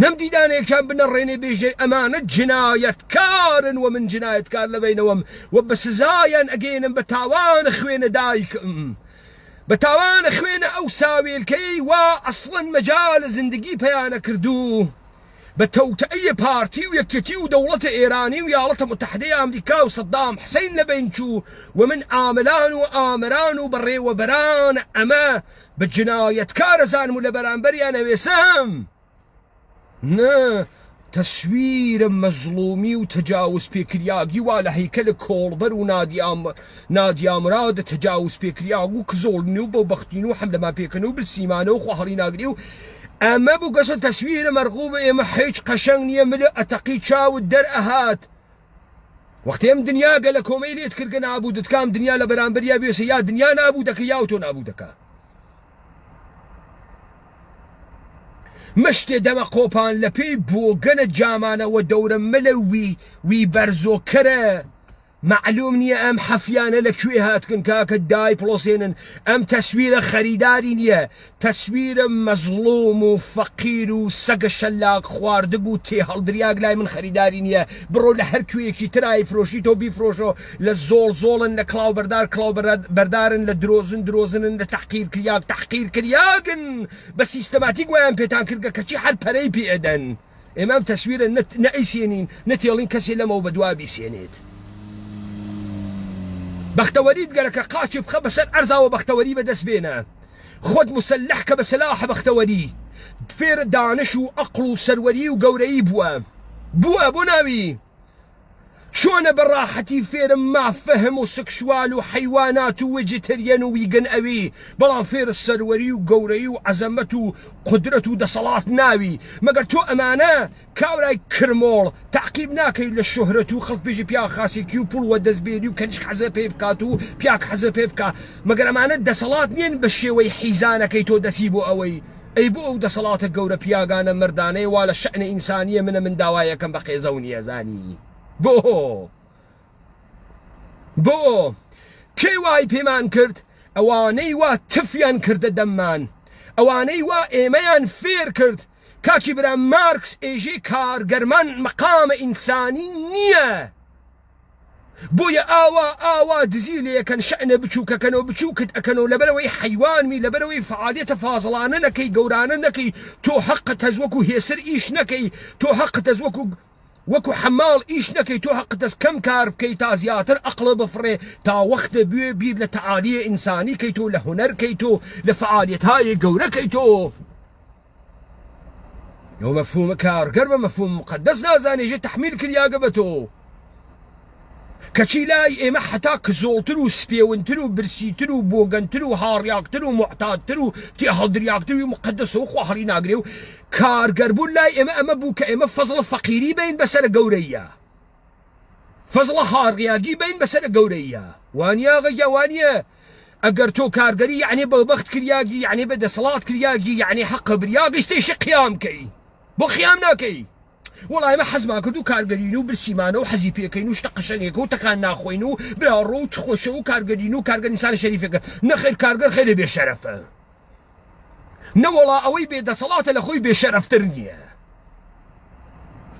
نەمدیدانێکیان بنەڕێنێ بێژێ ئەمانە جنایەتکارن و من جنایەتکار لەبینەوەم و بە سزایان ئەگەێنم بە تاوانە خوێنە دایکم بە تاوانە خوێنە ئەو ساوێلکەی وا ئەسڵەن مەجال زندگی پەیانە کردو بە تەوتەعی پارتی و یەکێتی و دەوڵەتە ئێرانی و ویاڵەتە متحدەی ئەمریکا و سەدام حسەین لەبین چوو و من ئاملان و ئامران و بەڕێوەبەران ئەمە بە جنایەتکارە زانم و لە بەرامبەریان ئەوێسم نه تەسویرە مەزڵومی و تەجاوز پێکریاگی وا لە هەیکەلە کۆڵبەر و نادیامرادە تەجاوز پێکریاگ و کزۆڵنی و بۆ بەختین و حەملەمان پێکەن و برسیمانە و خواهڵی ناگری و ئەمە بوو گەسە تەسویرە مەرغوبە ئێمە هیچ قەشەنگ نییە ملە ئەتەقی چاوت دەرئەهات وەختی ئەم دنیا گە لە کۆمەی لێت کردگە نابوودتکام دنیا لە بەرامبەریا بێسە یا دنیا نابوو دەکە یا تۆ نابوو دەکە مشتێ دەمە قۆپان لە پێی بۆگەنە جامانەوە دەورە ملە وی بەرزۆکەرە معلوم نییە ئەم حەفیانە لەکوێ هاتکن کاکە دای پڵۆسێنن ئەم تەسویرە خەریداری نییە تەسویرە مەزڵوم و فەقیر و سەگە شەلاق خواردگ و تێ هەڵدریاگ لای من خەریداری نییە بڕۆ لە هەر کوێیەکی ترای فرۆشی تۆ بیفرۆشۆ لە زۆڵن لە کڵاوبەردارن لە درۆزنن لە تەحقیر کریاگن بە سیستەماتیک وایان پێتان کردگە کەچی هەر پەرەی پێدەن ئێمە ئەم تەسویرە نەئیسێنین نەتێڵین کەسێ لەمەوە بەدوا بیسێنێت بەختەوەریت گەرەکە قاچی بخە بەسەر ئەرزاوە بەختەوەری بەدەست بێنە خۆت مسلح کە بە سلاحە بەختەوەری فێرە دانش و ئەقڵ و سەروەری و گەورەی بووە بۆ ناوی چۆنە بەڕاحەتی فێرم مافەهم و سکشوال و حەیوانات و وێجیتەریەن و ویگن ئەوی بەڵام فێرە سەروەری و گەورەی و عەزەمەت و قودرەت و دەسەڵات ناوی مەگەر تۆ ئەمانە کاورای کرمۆڵ تعقیب ناکەی لە شۆهرەت و خەڵک بێژی پیا خاسێکی و پوڵ وە دەستبێری و کەنیشک حەزە پێ بکات و پیاک حەزە پێ بکات مەگەر ئەمانە دەسەڵات نیەن بە شێوەی حیزانەکەی تۆ دەسی بۆ ئەوەی ئەی بۆ ئەو دەسەڵاتە گەورە پیاگانە مردانەی وا لە شەئنە ئینسانیە منە من داوایەکەم بە قێزە و نیەزانی بۆ کێ وای پێمان کرد ئەوانەی وا تفیان کردە دەممان ئەوانەی وا ئێمەیان فێر کرد کاکی برا مارکس ئێژێ کارگەرمان مەقامە ئینسانی نییە بۆیە ئاوا دزی لەکەن شەئنە بچووکەکەنەوە بچووکت ئەکەنەوە لەبەرەوەی حەیوانمی لەبەرەوەی فعالیەتە فازڵانە نەکەی گەورانە نەکەی تۆ حەقت هەز وەکو هێسر ئیش نەکەی تۆ حەقت هەز وەکو حەماڵ ئیش نەکەی تۆ حەقت هەز کەم کار بکەی تا زیاتر عەقڵە بفڕێ تا وەختە بوێ بیر لە تەعالیە ئینسانی کەی تۆ لە هونەر کەی تۆ لە فعالیەتهای گەورەکەی تۆ ئەو مەفهومە کارگەر بە مەفهوم مقەدەس نازانێژێ تەحمیل کریاگە بە تۆ کەچی لای ئێمە حتا کزۆڵتر و سپێونتر و برسیتر و بۆگەنتر و هاڕیاکتر و محتاتتر و تێ هەڵدریاکتر و مقەدەسە و خواهڕی ناگرێ و کارگەربوون لای ئێمە ئەمە بوو کە ئێمە فەزڵە فەقیری بین بەسەرە گەورەیە فەزڵە هاڕیاگی بین بەسەرە گەورەیە وانیا غەیە وانیە ئەگەر تۆ کارگەری یعنی بەبەخت کریاگی یعنی بە دەسەڵات کریاگی یعنی حەقە بریاگی ستێشی قیام کەی بۆ خیام ناکەی وڵای ئمە حەزمان کرد و کارگەرین و برسیمانە و حەزی پێکەین و شتە قشەنگێکە و تەکان ناخۆین و براڕۆ و چخۆشە و کارگەرین و کارگەر ئینسانە شەریفەکە نەخێر کارگەر خێرە بێشەرەفە نەوەڵا ئەوەی بێدەسەڵاتە لە خۆی بێشەرەفتر نییە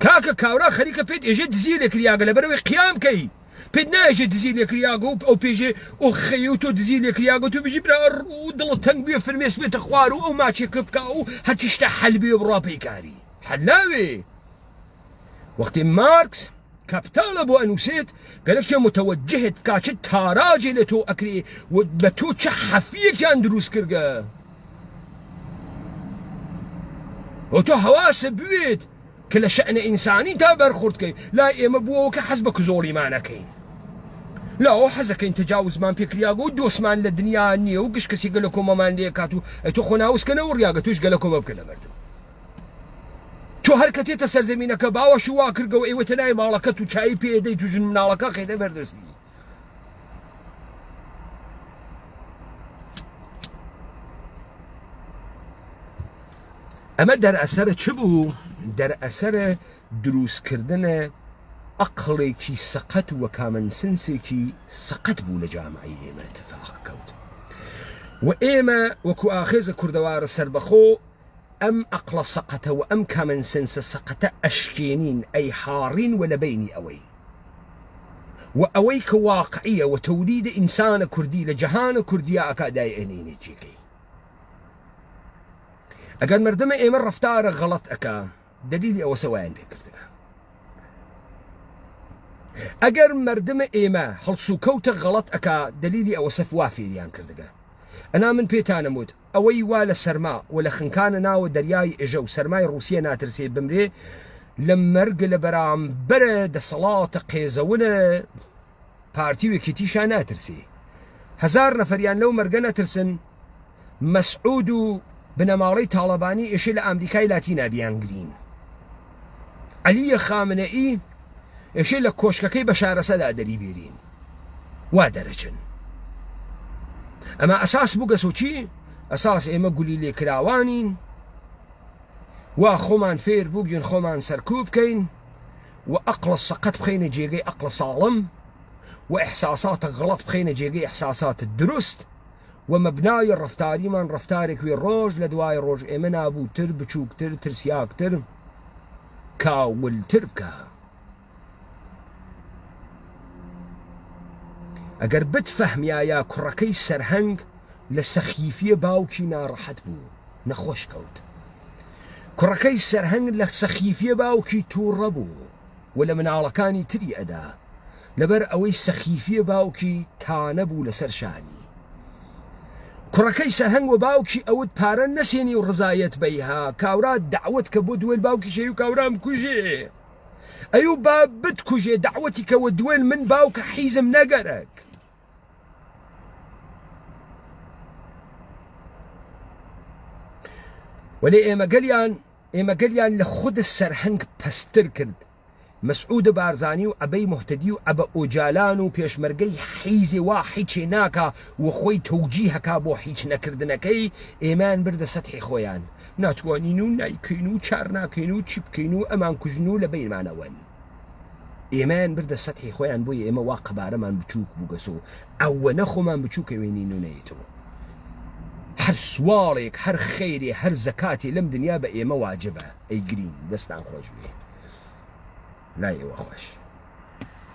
کاکە کاورا خەریکە پێت ئێژێ دزی لێ کریاگە لەبەرەوەی قیام کەی پێت ناژێ دزی لێ کریاگە و ئەو پێژێ ئەو خەیە و تۆ دزی لێ کریاگە و تۆ بژی براڕ و دڵت تەنگ بێ فرمێس بێتە خوار و ئەو ماچێکە بکە و هەرچی شتە حەل بێ بڕا پەیکاری حەل ناوێ وەختی مارکس کاپیتالە بۆ ئەنووسێت گەلێکیان متەوەجهت بکا چ تاراجێ لە تۆ ئەکرێ و بە تۆ چه حەفیەکیان دروست کردگە و تۆ هەواسە بوێت کە لە شەئنە ئینسانی تا بەرخوردکەی لای ئێمە بووەوە کە حەز بە کزۆڵیمانەکەین لاوە حەزەکەین تەجاوزمان پێکریاگە و دۆسمان لە دنیا نییە و گشت کەسی گەلە کۆمەمان لێ کات و تۆ خۆ ناوسکەنەوە ڕیاگە توش گەلە کۆمە بکە لە مردم تۆ هەر کەتێتە سەرزەمینەکە باوەش وا کردەوە ئێوەتە نای ماڵەکەت و چایی پێدەی توژن مناڵەکە خێدە بەردەستی ئەمە دەرئەسەرە چ بوو؟ دەرئەسەرە دروستکردنە ئەقڵێکی سەقەت و کامەنسنسێکی سەقەت بوو لە جامعی ئێمە اتفاق کەوت و ئێمە وەکو ئاخێزە کوردەوارە سەربەخۆ ئەم ئەقڵە سەقەتە و ئەم کامەنسنسە سەقەتە ئەشکێنین ئەی حاڕین و لە بینی ئەوەی و ئەوەی کە واقعیە و تەولیدە ئینسانە کوردی لە جەهانە کوردیە ئەکادای ئەنینێ جێگەی ئەگەر مردمە ئێمە ڕەفتارە غەڵەت ئەکا دلیلی ئەوە سەوایان پێکردەکە ئەگەر مردمە ئێمە هەڵسوکەوتە غەڵەت ئەکا دلیلی ئەوە سەفوا فێریان کردەکە ئەنا من پێتانەموت ئەوەی وا لە سەرما و لە خنکانە ناوە دەریای ئێژە و سەرمای ڕووسیە ناترسێ بمرێ لە مەرگە لە بەرامبەرە دەسەڵاتە قێزەونە پارتیوێکی تیشان ناترسێ هەزار نەفەریان لەو مەرگە نەترسن مەسعود و بنەماڵەی تاڵەبانی ئێشێ لە ئەمریکای لاتینا بیانگرین عەلیە خامنەئی ئێشێ لە کۆشکەکەی بە شارەسەدا دەری بێرین وا دەرەچن ئەمە ئەساس بوو گەسۆچی ئەساس ئێمە گولی لێکراوانین وا خۆمان فێر بووگین خۆمان سەرکوب بکەین و ئەقڵە سەقەت بخەینە جێگەی ئەقڵە ساڵم و ئیحساساتە غەڵەت بخەینە جێگەی ئیحساساتە دروست و مەبنای ڕەفتاریمان ڕەفتارێکی ڕۆژ لە دوای ڕۆژ ئێمە نابووتر بچووکتر ترسیاکتر کاولتر بکە ئەگەر بتفەهمیایە کوڕەکەی سەرهەنگ لە سەخیفیە باوکی ناڕەحەت بوو نەخۆش کەوت کوڕەکەی سەرهەنگ لە سەخیفیە باوکی تووڕە بوو و لە مناڵەکانی تری ئەدا لەبەر ئەوەی سەخیفیە باوکی تانە بوو لەسەر شانی کوڕەکەی سەرهەنگ و باوکی ئەوت پارە نەسێنی و ڕزایەت بەیها کاورا دعوت کە بۆ دوێن باوکی شێوی کاورام کوژێ ئەیو با بتکوژێ دعوەتی کەوە دوێن من باوکە حیزم نەگەرەک وەلێ ئێمە گەلیان لە خودە سەرهەنگ پەستر کرد مەسعود بارزانی و ئەبەی مهتەدی و ئەبە ئۆجالان و پێشمەرگەی حیزێ وا هیچێ ناکا و خۆی تەوجی هەکا بۆ هیچ نەکردنەکەی ئێمان بردە سەتحی خۆیان ناتوانین و نایکەین و چار ناکەین و چی بکەین و ئەمان کوژن و لە بینمانەوەن ئێمان بردە سەتحی خۆیان بۆی ئێمە وا قەبارەمان بچووک بووگەسۆ ئەوە نەخۆمان بچووکەوێنین و نەیتەوە هەر سواڵێک هەر خەیرێ هەر زەکاتێ لەم دنیا بە ئێمە واجبە ئەی گرین دەستان خۆش بێ لای ئێوە خۆش